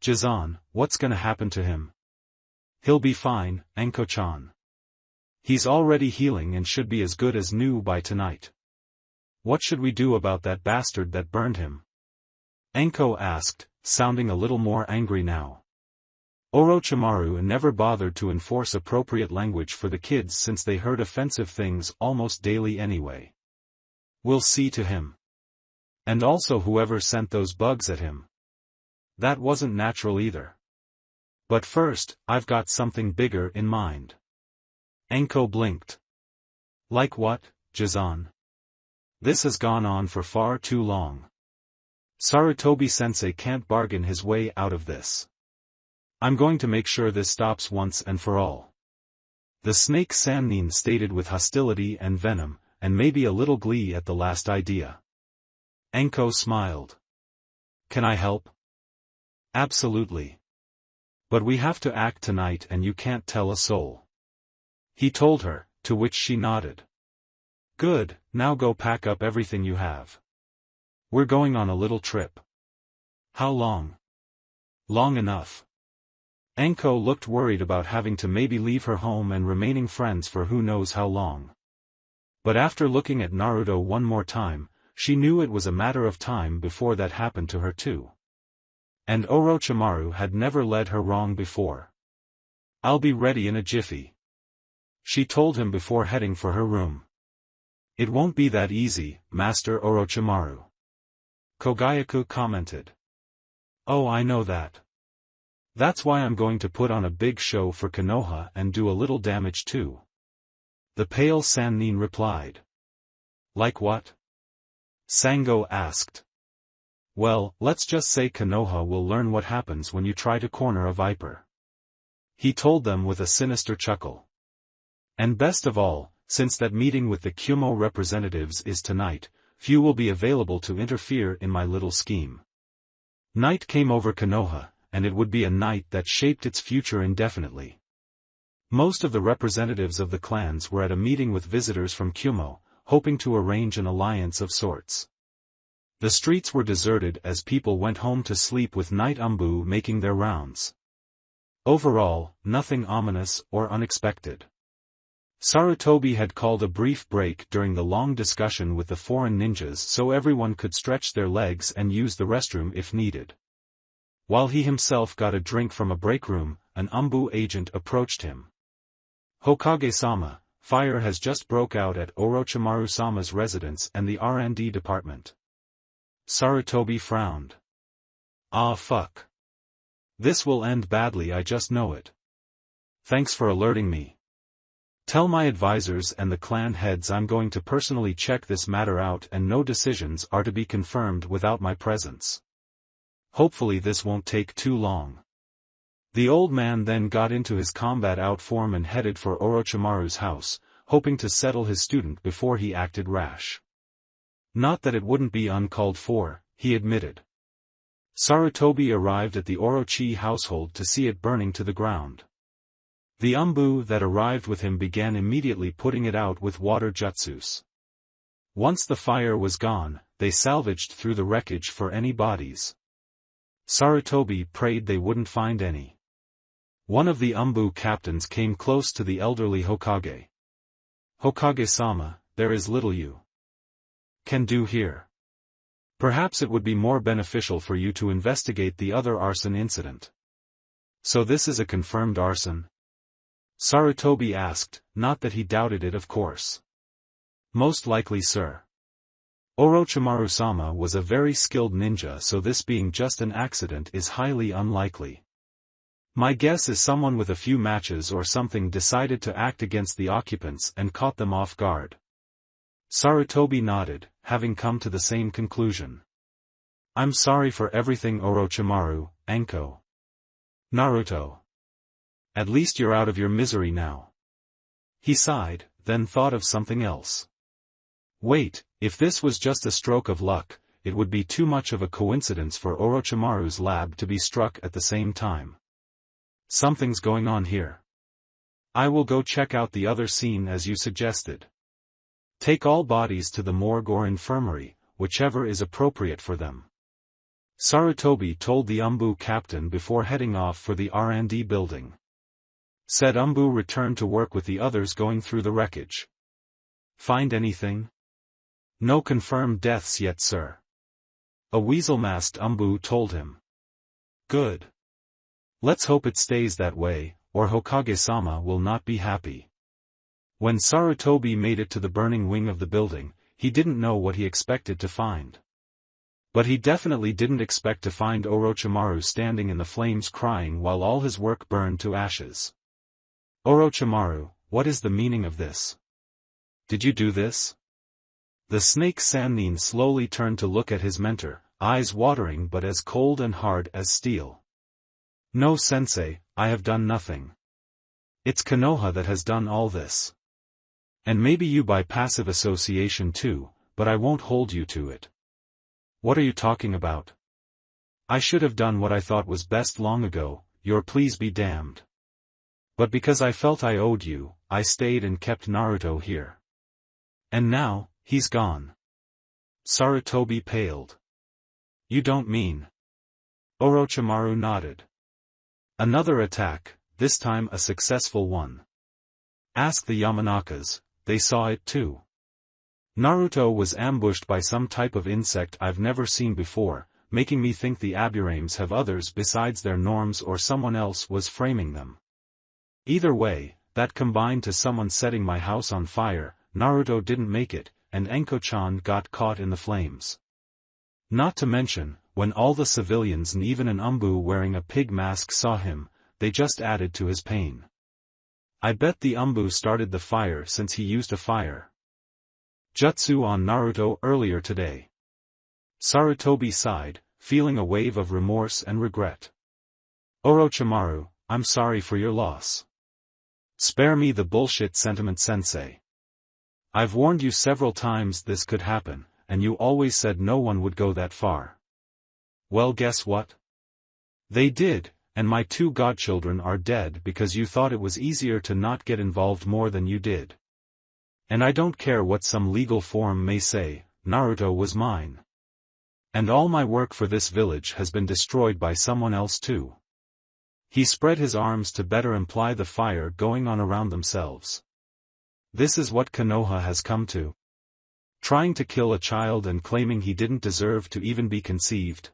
Jizan, what's gonna happen to him? He'll be fine, Anko-chan. He's already healing and should be as good as new by tonight. What should we do about that bastard that burned him? Anko asked, sounding a little more angry now. Orochimaru never bothered to enforce appropriate language for the kids since they heard offensive things almost daily anyway. We'll see to him. And also whoever sent those bugs at him. That wasn't natural either. But first, I've got something bigger in mind. Enko blinked. Like what, Jizan? This has gone on for far too long. Sarutobi-sensei can't bargain his way out of this. I'm going to make sure this stops once and for all. The snake Sannin stated with hostility and venom, and maybe a little glee at the last idea. Enko smiled. Can I help? Absolutely. But we have to act tonight and you can't tell a soul. He told her, to which she nodded. Good, now go pack up everything you have. We're going on a little trip. How long? Long enough. Enko looked worried about having to maybe leave her home and remaining friends for who knows how long. But after looking at Naruto one more time, she knew it was a matter of time before that happened to her too. And Orochimaru had never led her wrong before. I'll be ready in a jiffy. She told him before heading for her room. It won't be that easy, Master Orochimaru. Kogayaku commented. Oh, I know that. That's why I'm going to put on a big show for Konoha and do a little damage too. The pale Sannin replied. Like what? Sango asked. Well, let's just say Konoha will learn what happens when you try to corner a viper. He told them with a sinister chuckle. And best of all, since that meeting with the Kumo representatives is tonight, few will be available to interfere in my little scheme. Night came over Konoha, and it would be a night that shaped its future indefinitely. Most of the representatives of the clans were at a meeting with visitors from Kumo, hoping to arrange an alliance of sorts. The streets were deserted as people went home to sleep with night umbu making their rounds. Overall, nothing ominous or unexpected. Sarutobi had called a brief break during the long discussion with the foreign ninjas so everyone could stretch their legs and use the restroom if needed. While he himself got a drink from a break room, an umbu agent approached him. Hokage-sama, fire has just broke out at Orochimaru-sama's residence and the R&D department. Sarutobi frowned. Ah fuck. This will end badly, I just know it. Thanks for alerting me. Tell my advisors and the clan heads I'm going to personally check this matter out and no decisions are to be confirmed without my presence. Hopefully this won't take too long. The old man then got into his combat out form and headed for Orochimaru's house, hoping to settle his student before he acted rash. Not that it wouldn't be uncalled for, he admitted. Sarutobi arrived at the Orochi household to see it burning to the ground. The umbu that arrived with him began immediately putting it out with water jutsus. Once the fire was gone, they salvaged through the wreckage for any bodies. Sarutobi prayed they wouldn't find any. One of the umbu captains came close to the elderly Hokage. Hokage-sama, there is little you can do here. Perhaps it would be more beneficial for you to investigate the other arson incident. So this is a confirmed arson? Sarutobi asked, not that he doubted it of course. Most likely sir. Orochimaru-sama was a very skilled ninja so this being just an accident is highly unlikely. My guess is someone with a few matches or something decided to act against the occupants and caught them off guard. Sarutobi nodded, having come to the same conclusion. I'm sorry for everything Orochimaru, Enko. Naruto. At least you're out of your misery now. He sighed, then thought of something else. Wait, if this was just a stroke of luck, it would be too much of a coincidence for Orochimaru's lab to be struck at the same time. Something's going on here. I will go check out the other scene as you suggested. Take all bodies to the morgue or infirmary, whichever is appropriate for them. Sarutobi told the umbu captain before heading off for the R&D building. Said umbu returned to work with the others going through the wreckage. Find anything? No confirmed deaths yet sir. A weasel-masked umbu told him. Good. Let's hope it stays that way, or Hokage-sama will not be happy. When Sarutobi made it to the burning wing of the building, he didn't know what he expected to find. But he definitely didn't expect to find Orochimaru standing in the flames crying while all his work burned to ashes. Orochimaru, what is the meaning of this? Did you do this? The snake Sannin slowly turned to look at his mentor, eyes watering but as cold and hard as steel. No sensei, I have done nothing. It's Konoha that has done all this. And maybe you by passive association too, but I won't hold you to it. What are you talking about? I should have done what I thought was best long ago, your please be damned. But because I felt I owed you, I stayed and kept Naruto here. And now, he's gone. Sarutobi paled. You don't mean? Orochimaru nodded. Another attack, this time a successful one. Ask the Yamanakas, they saw it too. Naruto was ambushed by some type of insect I've never seen before, making me think the Aburames have others besides their norms or someone else was framing them. Either way, that combined to someone setting my house on fire, Naruto didn't make it, and Enko-chan got caught in the flames. Not to mention, when all the civilians and even an Umbu wearing a pig mask saw him, they just added to his pain. I bet the Umbu started the fire since he used a fire jutsu on Naruto earlier today. Sarutobi sighed, feeling a wave of remorse and regret. Orochimaru, I'm sorry for your loss. Spare me the bullshit sentiment sensei. I've warned you several times this could happen, and you always said no one would go that far. Well, guess what? They did, and my two godchildren are dead because you thought it was easier to not get involved more than you did. And I don't care what some legal form may say, Naruto was mine. And all my work for this village has been destroyed by someone else too. He spread his arms to better imply the fire going on around themselves. This is what Konoha has come to. Trying to kill a child and claiming he didn't deserve to even be conceived.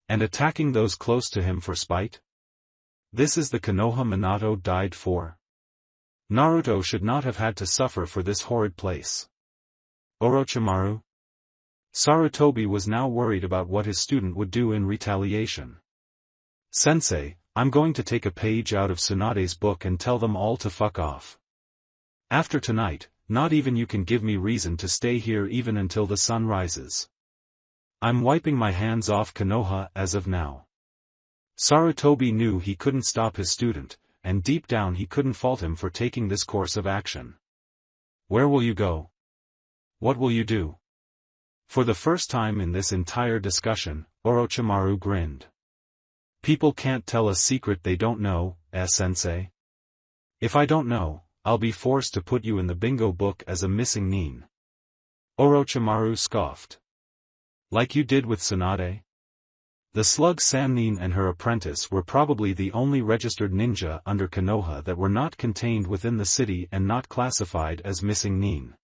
And attacking those close to him for spite? This is the Konoha Minato died for? Naruto should not have had to suffer for this horrid place. Orochimaru? Sarutobi was now worried about what his student would do in retaliation. Sensei, I'm going to take a page out of Tsunade's book and tell them all to fuck off. After tonight, not even you can give me reason to stay here even until the sun rises. I'm wiping my hands off Konoha as of now. Sarutobi knew he couldn't stop his student, and deep down he couldn't fault him for taking this course of action. Where will you go? What will you do? For the first time in this entire discussion, Orochimaru grinned. People can't tell a secret they don't know, sensei. If I don't know, I'll be forced to put you in the bingo book as a missing nin. Orochimaru scoffed. Like you did with Tsunade? The slug Sannin and her apprentice were probably the only registered ninja under Konoha that were not contained within the city and not classified as missing nin.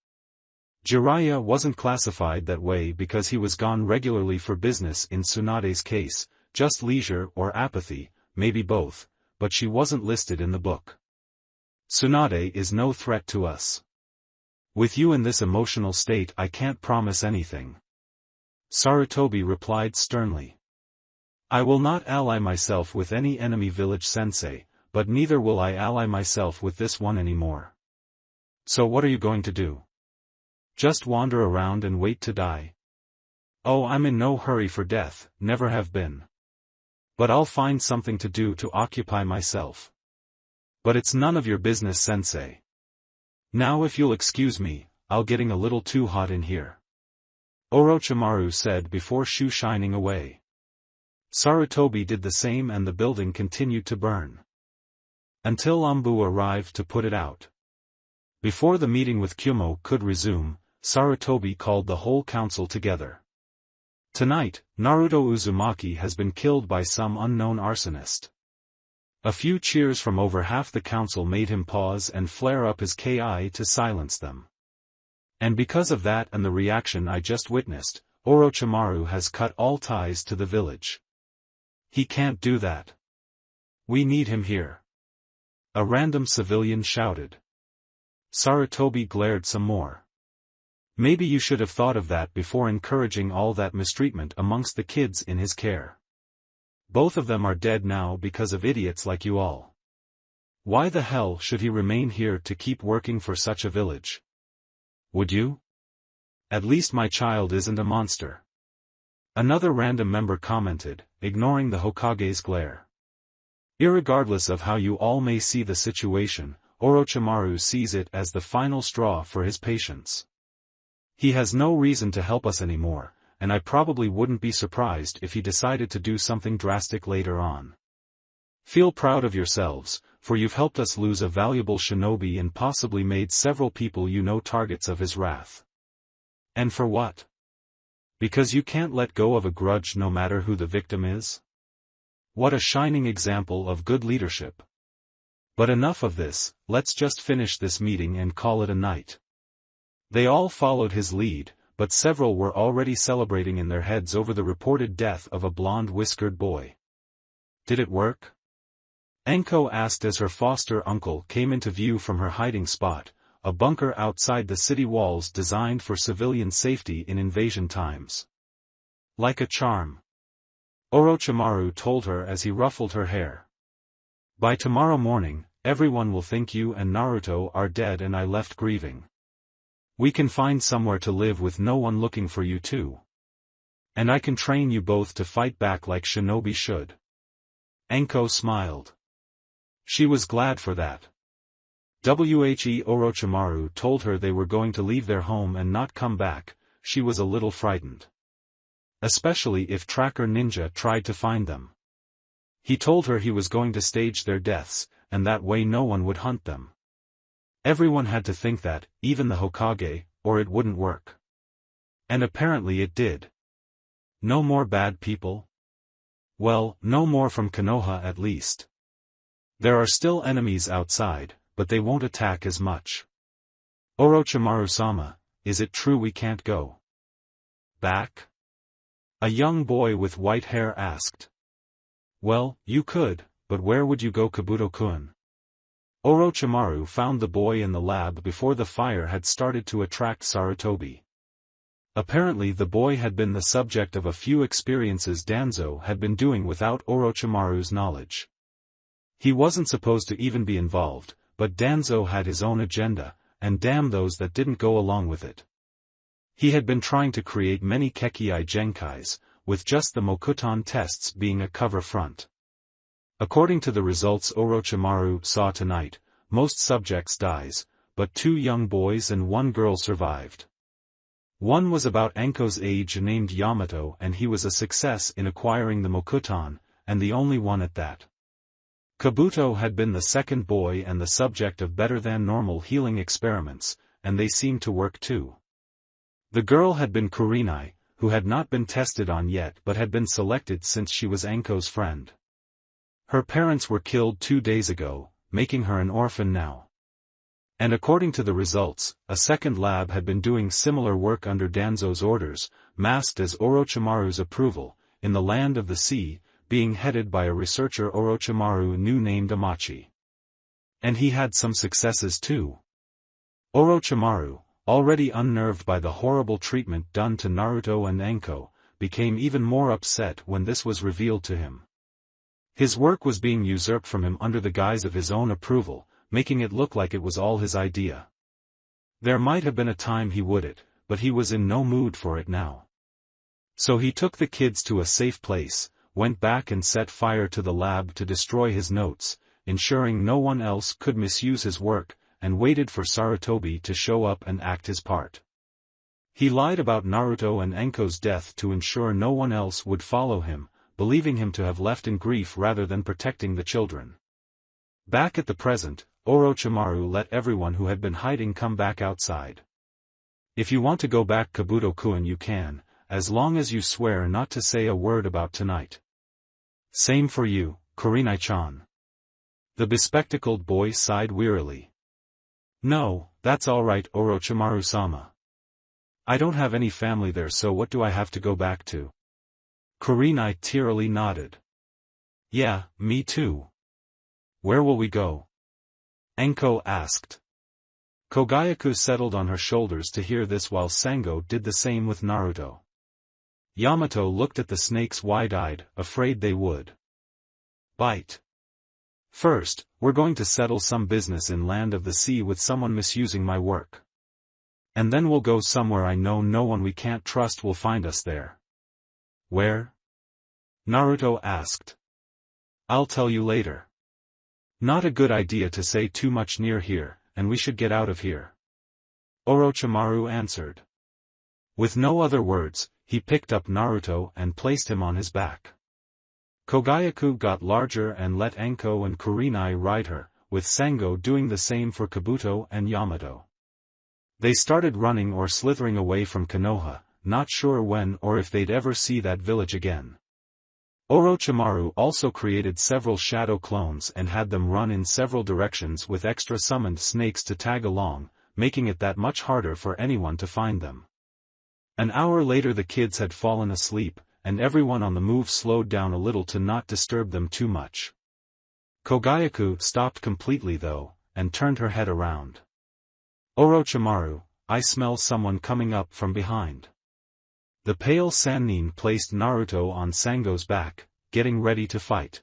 Jiraiya wasn't classified that way because he was gone regularly for business in Tsunade's case, just leisure or apathy, maybe both, but she wasn't listed in the book. Tsunade is no threat to us. With you in this emotional state I can't promise anything. Sarutobi replied sternly. I will not ally myself with any enemy village sensei, but neither will I ally myself with this one anymore. So what are you going to do? Just wander around and wait to die? Oh, I'm in no hurry for death, never have been. But I'll find something to do to occupy myself. But it's none of your business, sensei. Now if you'll excuse me, I'll getting a little too hot in here. Orochimaru said before shining away. Sarutobi did the same and the building continued to burn. Until Umbu arrived to put it out. Before the meeting with Kyumo could resume, Sarutobi called the whole council together. Tonight, Naruto Uzumaki has been killed by some unknown arsonist. A few cheers from over half the council made him pause and flare up his ki to silence them. And because of that and the reaction I just witnessed, Orochimaru has cut all ties to the village. He can't do that. We need him here. A random civilian shouted. Sarutobi glared some more. Maybe you should have thought of that before encouraging all that mistreatment amongst the kids in his care. Both of them are dead now because of idiots like you all. Why the hell should he remain here to keep working for such a village? Would you? At least my child isn't a monster. Another random member commented, ignoring the Hokage's glare. Irregardless of how you all may see the situation, Orochimaru sees it as the final straw for his patience. He has no reason to help us anymore, and I probably wouldn't be surprised if he decided to do something drastic later on. Feel proud of yourselves, for you've helped us lose a valuable shinobi and possibly made several people you know targets of his wrath. And for what? Because you can't let go of a grudge no matter who the victim is? What a shining example of good leadership. But enough of this, let's just finish this meeting and call it a night. They all followed his lead, but several were already celebrating in their heads over the reported death of a blonde-whiskered boy. Did it work? Enko asked as her foster uncle came into view from her hiding spot, a bunker outside the city walls designed for civilian safety in invasion times. Like a charm. Orochimaru told her as he ruffled her hair. By tomorrow morning, everyone will think you and Naruto are dead and I left grieving. We can find somewhere to live with no one looking for you too. And I can train you both to fight back like shinobi should. Enko smiled. She was glad for that. Orochimaru told her they were going to leave their home and not come back. She was a little frightened. Especially if Tracker Ninja tried to find them. He told her he was going to stage their deaths, and that way no one would hunt them. Everyone had to think that, even the Hokage, or it wouldn't work. And apparently it did. No more bad people? Well, no more from Konoha at least. There are still enemies outside, but they won't attack as much. Orochimaru-sama, is it true we can't go back? A young boy with white hair asked. Well, you could, but where would you go, Kabuto-kun? Orochimaru found the boy in the lab before the fire had started to attract Sarutobi. Apparently the boy had been the subject of a few experiences Danzo had been doing without Orochimaru's knowledge. He wasn't supposed to even be involved, but Danzo had his own agenda, and damn those that didn't go along with it. He had been trying to create many Kekii Genkais, with just the Mokuton tests being a cover front. According to the results Orochimaru saw tonight, most subjects dies, but 2 young boys and 1 girl survived. One was about Enko's age named Yamato and he was a success in acquiring the Mokuton, and the only one at that. Kabuto had been the second boy and the subject of better-than-normal healing experiments, and they seemed to work too. The girl had been Kurenai, who had not been tested on yet but had been selected since she was Enko's friend. Her parents were killed 2 days ago, making her an orphan now. And according to the results, a second lab had been doing similar work under Danzo's orders, masked as Orochimaru's approval, in the land of the sea, being headed by a researcher Orochimaru knew named Amachi. And he had some successes too. Orochimaru, already unnerved by the horrible treatment done to Naruto and Enko, became even more upset when this was revealed to him. His work was being usurped from him under the guise of his own approval, making it look like it was all his idea. There might have been a time he would it, but he was in no mood for it now. So he took the kids to a safe place, went back and set fire to the lab to destroy his notes, ensuring no one else could misuse his work, and waited for Sarutobi to show up and act his part. He lied about Naruto and Enko's death to ensure no one else would follow him, believing him to have left in grief rather than protecting the children. Back at the present, Orochimaru let everyone who had been hiding come back outside. If you want to go back Kabuto-kun you can, as long as you swear not to say a word about tonight. Same for you, Kurenai-chan. The bespectacled boy sighed wearily. No, that's alright Orochimaru-sama. I don't have any family there, so what do I have to go back to? Kurenai tearily nodded. Yeah, me too. Where will we go? Enko asked. Kogayaku settled on her shoulders to hear this while Sango did the same with Naruto. Yamato looked at the snakes wide-eyed, afraid they would bite. First, we're going to settle some business in Land of the Sea with someone misusing my work. And then we'll go somewhere I know no one we can't trust will find us there. Where? Naruto asked. I'll tell you later. Not a good idea to say too much near here, and we should get out of here. Orochimaru answered. With no other words, he picked up Naruto and placed him on his back. Kogayaku got larger and let Anko and Kurenai ride her, with Sango doing the same for Kabuto and Yamato. They started running or slithering away from Konoha, not sure when or if they'd ever see that village again. Orochimaru also created several shadow clones and had them run in several directions with extra summoned snakes to tag along, making it that much harder for anyone to find them. An hour later the kids had fallen asleep, and everyone on the move slowed down a little to not disturb them too much. Kogayaku stopped completely though, and turned her head around. Orochimaru, I smell someone coming up from behind. The pale Sannin placed Naruto on Sango's back, getting ready to fight.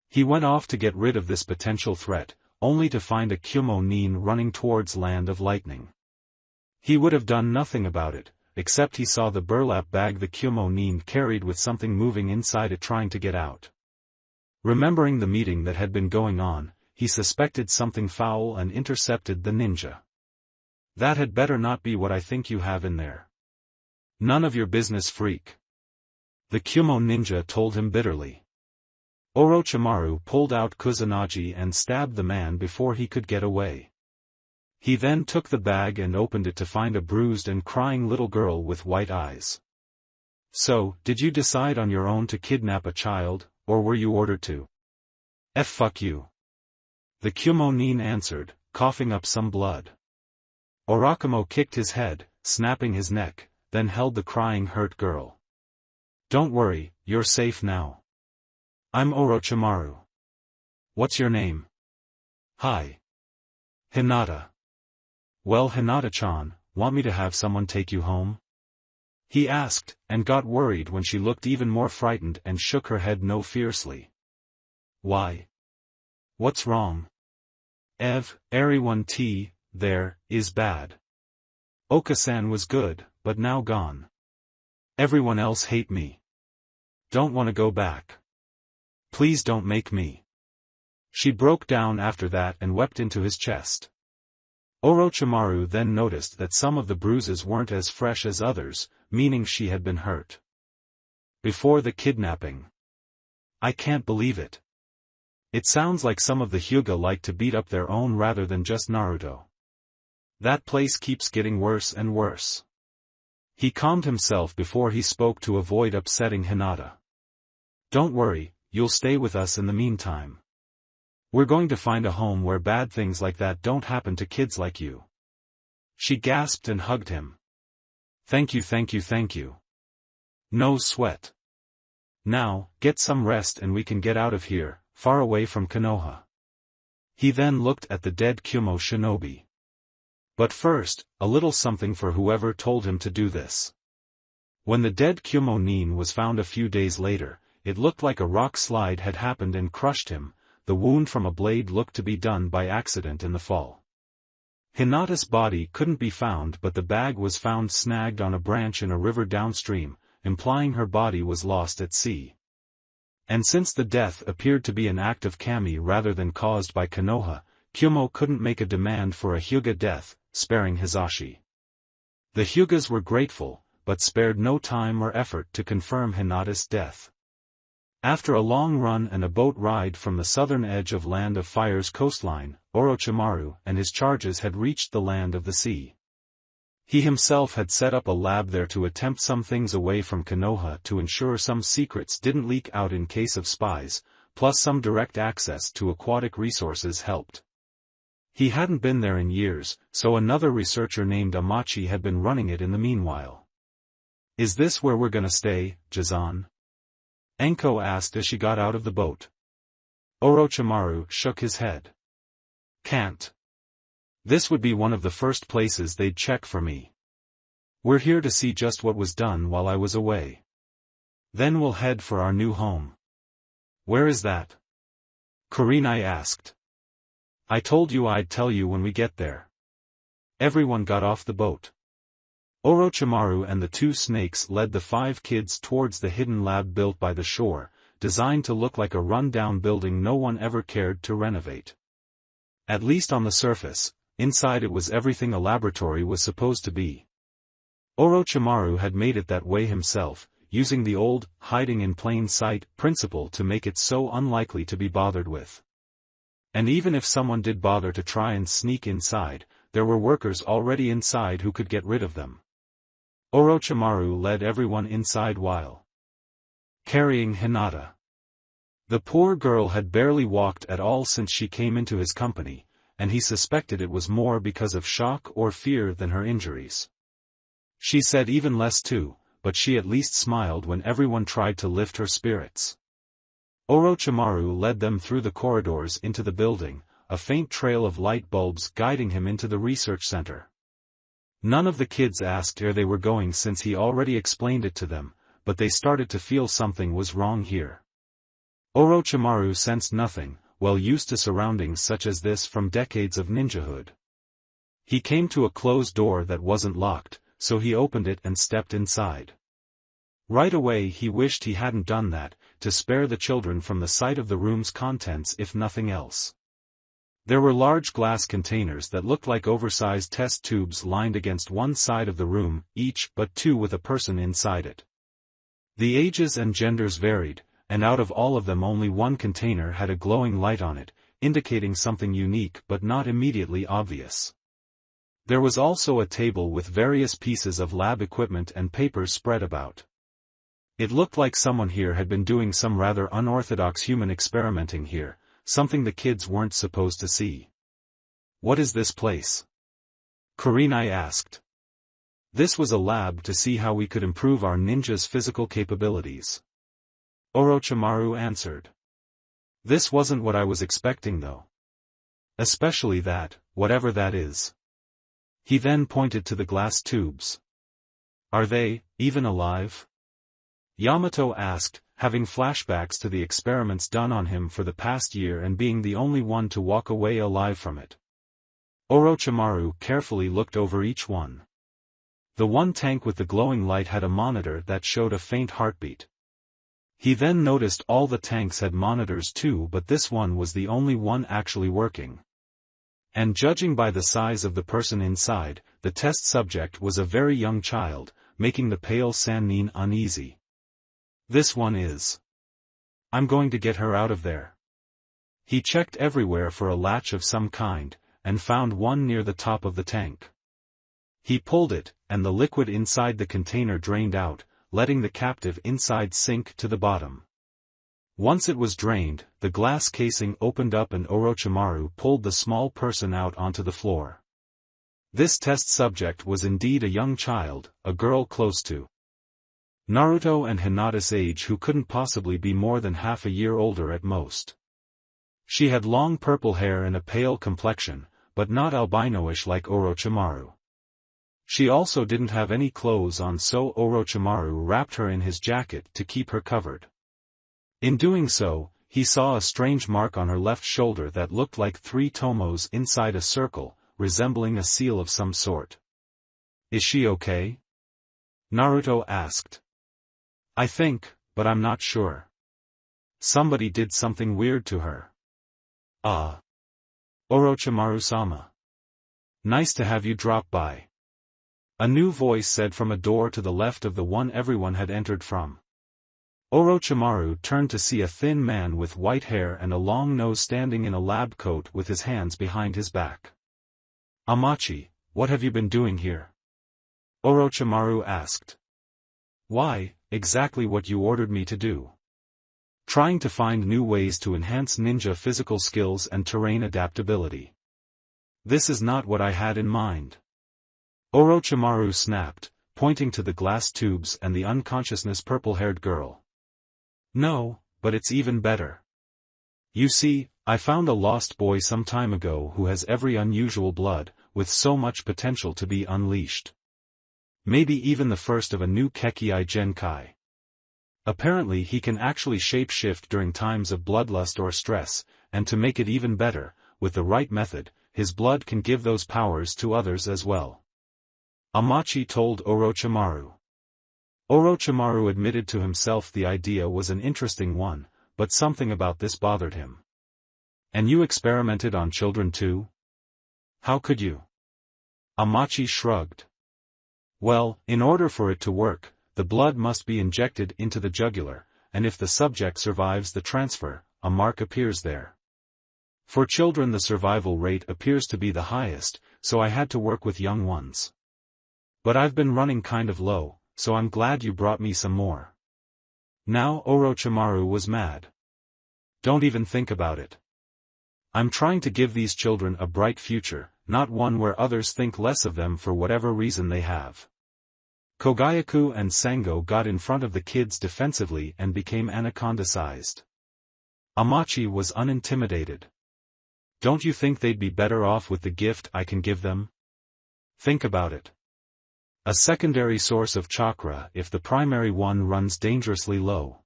He went off to get rid of this potential threat, only to find a Kyumo-nin running towards Land of Lightning. He would have done nothing about it, except he saw the burlap bag the Kyumo-nin carried with something moving inside it trying to get out. Remembering the meeting that had been going on, he suspected something foul and intercepted the ninja. That had better not be what I think you have in there. None of your business, freak. The Kyumo ninja told him bitterly. Orochimaru pulled out Kusanagi and stabbed the man before he could get away. He then took the bag and opened it to find a bruised and crying little girl with white eyes. So, did you decide on your own to kidnap a child, or were you ordered to? Fuck you. The Kyumo-nin answered, coughing up some blood. Orochimaru kicked his head, snapping his neck, then held the crying hurt girl. Don't worry, you're safe now. I'm Orochimaru. What's your name? Hi. Hinata. Well, Hinata-chan, want me to have someone take you home? He asked, and got worried when she looked even more frightened and shook her head no fiercely. Why? What's wrong? Everyone there is bad. Okasan was good, but now gone. Everyone else hate me. Don't want to go back. Please don't make me. She broke down after that and wept into his chest. Orochimaru then noticed that some of the bruises weren't as fresh as others, meaning she had been hurt before the kidnapping. I can't believe it. It sounds like some of the Hyuga like to beat up their own rather than just Naruto. That place keeps getting worse and worse. He calmed himself before he spoke to avoid upsetting Hinata. Don't worry, you'll stay with us in the meantime. We're going to find a home where bad things like that don't happen to kids like you. She gasped and hugged him. Thank you, thank you, thank you. No sweat. Now, get some rest and we can get out of here, far away from Konoha. He then looked at the dead Kyumo shinobi. But first, a little something for whoever told him to do this. When the dead Kyumo-nin was found a few days later, it looked like a rock slide had happened and crushed him. The wound from a blade looked to be done by accident in the fall. Hinata's body couldn't be found, but the bag was found snagged on a branch in a river downstream, implying her body was lost at sea. And since the death appeared to be an act of kami rather than caused by Konoha, Kyumo couldn't make a demand for a Hyuga death, sparing Hizashi. The Hyugas were grateful, but spared no time or effort to confirm Hinata's death. After a long run and a boat ride from the southern edge of Land of Fire's coastline, Orochimaru and his charges had reached the Land of the Sea. He himself had set up a lab there to attempt some things away from Konoha to ensure some secrets didn't leak out in case of spies, plus some direct access to aquatic resources helped. He hadn't been there in years, so another researcher named Amachi had been running it in the meanwhile. Is this where we're gonna stay, Jizan? Anko asked as she got out of the boat. Orochimaru shook his head. Can't. This would be one of the first places they'd check for me. We're here to see just what was done while I was away. Then we'll head for our new home. Where is that? Kurenai asked. I told you I'd tell you when we get there. Everyone got off the boat. Orochimaru and the two snakes led the 5 kids towards the hidden lab built by the shore, designed to look like a run-down building no one ever cared to renovate. At least on the surface, inside it was everything a laboratory was supposed to be. Orochimaru had made it that way himself, using the old, hiding in plain sight principle to make it so unlikely to be bothered with. And even if someone did bother to try and sneak inside, there were workers already inside who could get rid of them. Orochimaru led everyone inside while carrying Hinata. The poor girl had barely walked at all since she came into his company, and he suspected it was more because of shock or fear than her injuries. She said even less too, but she at least smiled when everyone tried to lift her spirits. Orochimaru led them through the corridors into the building, a faint trail of light bulbs guiding him into the research center. None of the kids asked where they were going since he already explained it to them, but they started to feel something was wrong here. Orochimaru sensed nothing, well used to surroundings such as this from decades of ninjahood. He came to a closed door that wasn't locked, so he opened it and stepped inside. Right away he wished he hadn't done that, to spare the children from the sight of the room's contents if nothing else. There were large glass containers that looked like oversized test tubes lined against one side of the room, each but 2 with a person inside it. The ages and genders varied, and out of all of them only one container had a glowing light on it, indicating something unique but not immediately obvious. There was also a table with various pieces of lab equipment and papers spread about. It looked like someone here had been doing some rather unorthodox human experimenting here, something the kids weren't supposed to see. What is this place? Kurenai asked. This was a lab to see how we could improve our ninjas' physical capabilities. Orochimaru answered. This wasn't what I was expecting though. Especially that, whatever that is. He then pointed to the glass tubes. Are they, even alive? Yamato asked, having flashbacks to the experiments done on him for the past year and being the only one to walk away alive from it. Orochimaru carefully looked over each one. The one tank with the glowing light had a monitor that showed a faint heartbeat. He then noticed all the tanks had monitors too, but this one was the only one actually working. And judging by the size of the person inside, the test subject was a very young child, making the pale Sannin uneasy. This one is. I'm going to get her out of there. He checked everywhere for a latch of some kind, and found one near the top of the tank. He pulled it, and the liquid inside the container drained out, letting the captive inside sink to the bottom. Once it was drained, the glass casing opened up and Orochimaru pulled the small person out onto the floor. This test subject was indeed a young child, a girl close to Naruto and Hinata's age who couldn't possibly be more than half a year older at most. She had long purple hair and a pale complexion, but not albino-ish like Orochimaru. She also didn't have any clothes on, so Orochimaru wrapped her in his jacket to keep her covered. In doing so, he saw a strange mark on her left shoulder that looked like 3 tomos inside a circle, resembling a seal of some sort. Is she okay? Naruto asked. I think, but I'm not sure. Somebody did something weird to her. Ah. Orochimaru-sama. Nice to have you drop by. A new voice said from a door to the left of the one everyone had entered from. Orochimaru turned to see a thin man with white hair and a long nose standing in a lab coat with his hands behind his back. Amachi, what have you been doing here? Orochimaru asked. Why, exactly what you ordered me to do. Trying to find new ways to enhance ninja physical skills and terrain adaptability. This is not what I had in mind. Orochimaru snapped, pointing to the glass tubes and the unconsciousness purple-haired girl. No, but it's even better. You see, I found a lost boy some time ago who has every unusual blood, with so much potential to be unleashed. Maybe even the first of a new Kekii Genkai. Apparently he can actually shape-shift during times of bloodlust or stress, and to make it even better, with the right method, his blood can give those powers to others as well. Amachi told Orochimaru. Orochimaru admitted to himself the idea was an interesting one, but something about this bothered him. And you experimented on children too? How could you? Amachi shrugged. Well, in order for it to work, the blood must be injected into the jugular, and if the subject survives the transfer, a mark appears there. For children the survival rate appears to be the highest, so I had to work with young ones. But I've been running kind of low, so I'm glad you brought me some more. Now Orochimaru was mad. Don't even think about it. I'm trying to give these children a bright future, not one where others think less of them for whatever reason they have. Kogayaku and Sango got in front of the kids defensively and became anaconda-sized. Amachi was unintimidated. Don't you think they'd be better off with the gift I can give them? Think about it. A secondary source of chakra if the primary one runs dangerously low.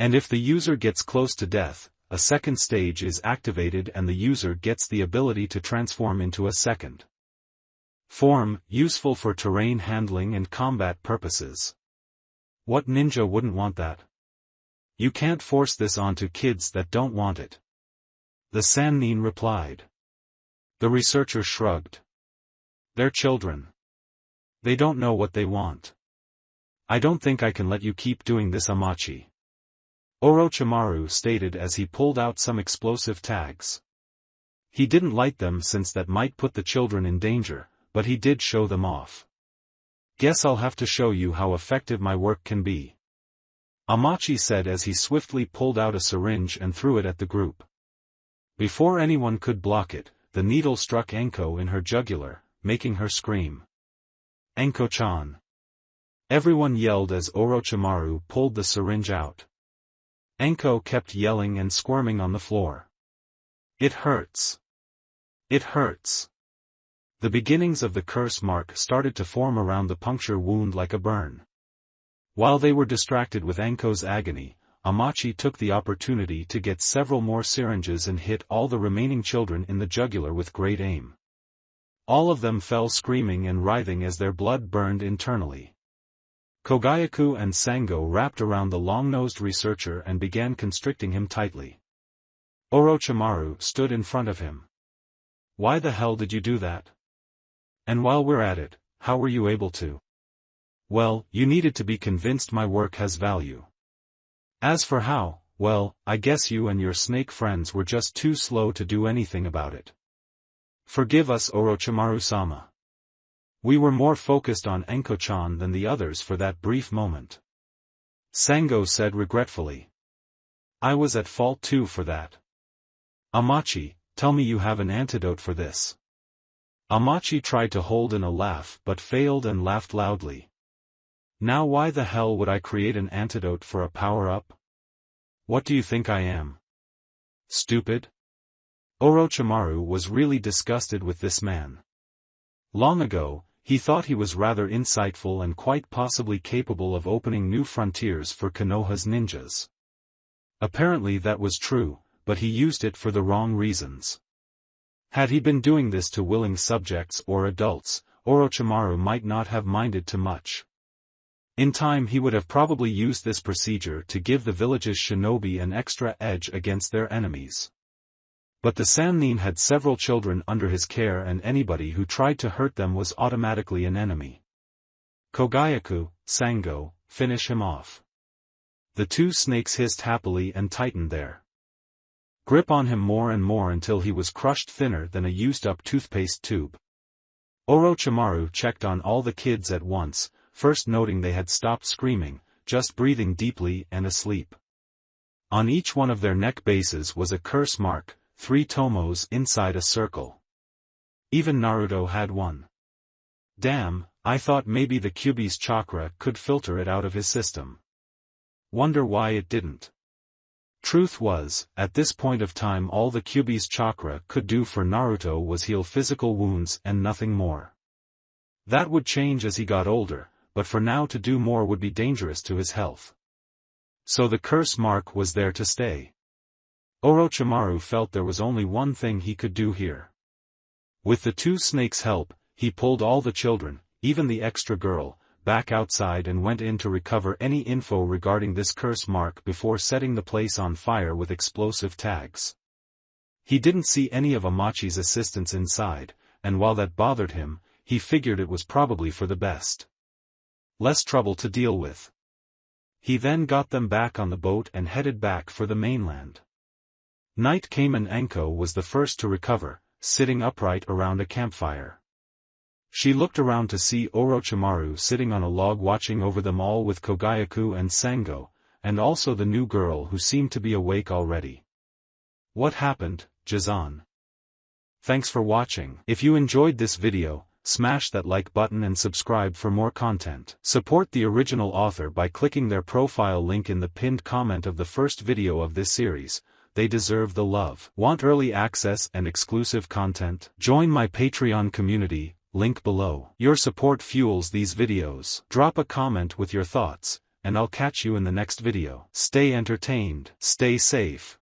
And if the user gets close to death, a second stage is activated and the user gets the ability to transform into a second form, useful for terrain handling and combat purposes. What ninja wouldn't want that? You can't force this onto kids that don't want it. The Sannin replied. The researcher shrugged. They're children. They don't know what they want. I don't think I can let you keep doing this, Amachi. Orochimaru stated as he pulled out some explosive tags. He didn't light them since that might put the children in danger, but he did show them off. Guess I'll have to show you how effective my work can be. Amachi said as he swiftly pulled out a syringe and threw it at the group. Before anyone could block it, the needle struck Enko in her jugular, making her scream. Enko-chan. Everyone yelled as Orochimaru pulled the syringe out. Enko kept yelling and squirming on the floor. It hurts. It hurts. The beginnings of the curse mark started to form around the puncture wound like a burn. While they were distracted with Enko's agony, Amachi took the opportunity to get several more syringes and hit all the remaining children in the jugular with great aim. All of them fell screaming and writhing as their blood burned internally. Kogayaku and Sango wrapped around the long-nosed researcher and began constricting him tightly. Orochimaru stood in front of him. Why the hell did you do that? And while we're at it, how were you able to? Well, you needed to be convinced my work has value. As for how, well, I guess you and your snake friends were just too slow to do anything about it. Forgive us, Orochimaru-sama. We were more focused on Enko-chan than the others for that brief moment. Sango said regretfully. I was at fault too for that. Amachi, tell me you have an antidote for this. Amachi tried to hold in a laugh but failed and laughed loudly. Now why the hell would I create an antidote for a power-up? What do you think I am? Stupid? Orochimaru was really disgusted with this man. Long ago, he thought he was rather insightful and quite possibly capable of opening new frontiers for Konoha's ninjas. Apparently that was true, but he used it for the wrong reasons. Had he been doing this to willing subjects or adults, Orochimaru might not have minded too much. In time he would have probably used this procedure to give the village's shinobi an extra edge against their enemies. But the Sannin had several children under his care and anybody who tried to hurt them was automatically an enemy. Kogayaku, Sango, finish him off. The two snakes hissed happily and tightened their grip on him more and more until he was crushed thinner than a used-up toothpaste tube. Orochimaru checked on all the kids at once, first noting they had stopped screaming, just breathing deeply and asleep. On each one of their neck bases was a curse mark, 3 tomos inside a circle. Even Naruto had one. Damn, I thought maybe the Kyuubi's chakra could filter it out of his system. Wonder why it didn't. Truth was, at this point of time all the Kyuubi's chakra could do for Naruto was heal physical wounds and nothing more. That would change as he got older, but for now to do more would be dangerous to his health. So the curse mark was there to stay. Orochimaru felt there was only one thing he could do here. With the two snakes' help, he pulled all the children, even the extra girl, back outside and went in to recover any info regarding this curse mark before setting the place on fire with explosive tags. He didn't see any of Amachi's assistants inside, and while that bothered him, he figured it was probably for the best. Less trouble to deal with. He then got them back on the boat and headed back for the mainland. Night came and Anko was the first to recover, sitting upright around a campfire. She looked around to see Orochimaru sitting on a log watching over them all with Kogayaku and Sango, and also the new girl who seemed to be awake already. What happened, Jizan? Thanks for watching. If you enjoyed this video, smash that like button and subscribe for more content. Support the original author by clicking their profile link in the pinned comment of the first video of this series. They deserve the love. Want early access and exclusive content? Join my Patreon community, link below. Your support fuels these videos. Drop a comment with your thoughts, and I'll catch you in the next video. Stay entertained, stay safe.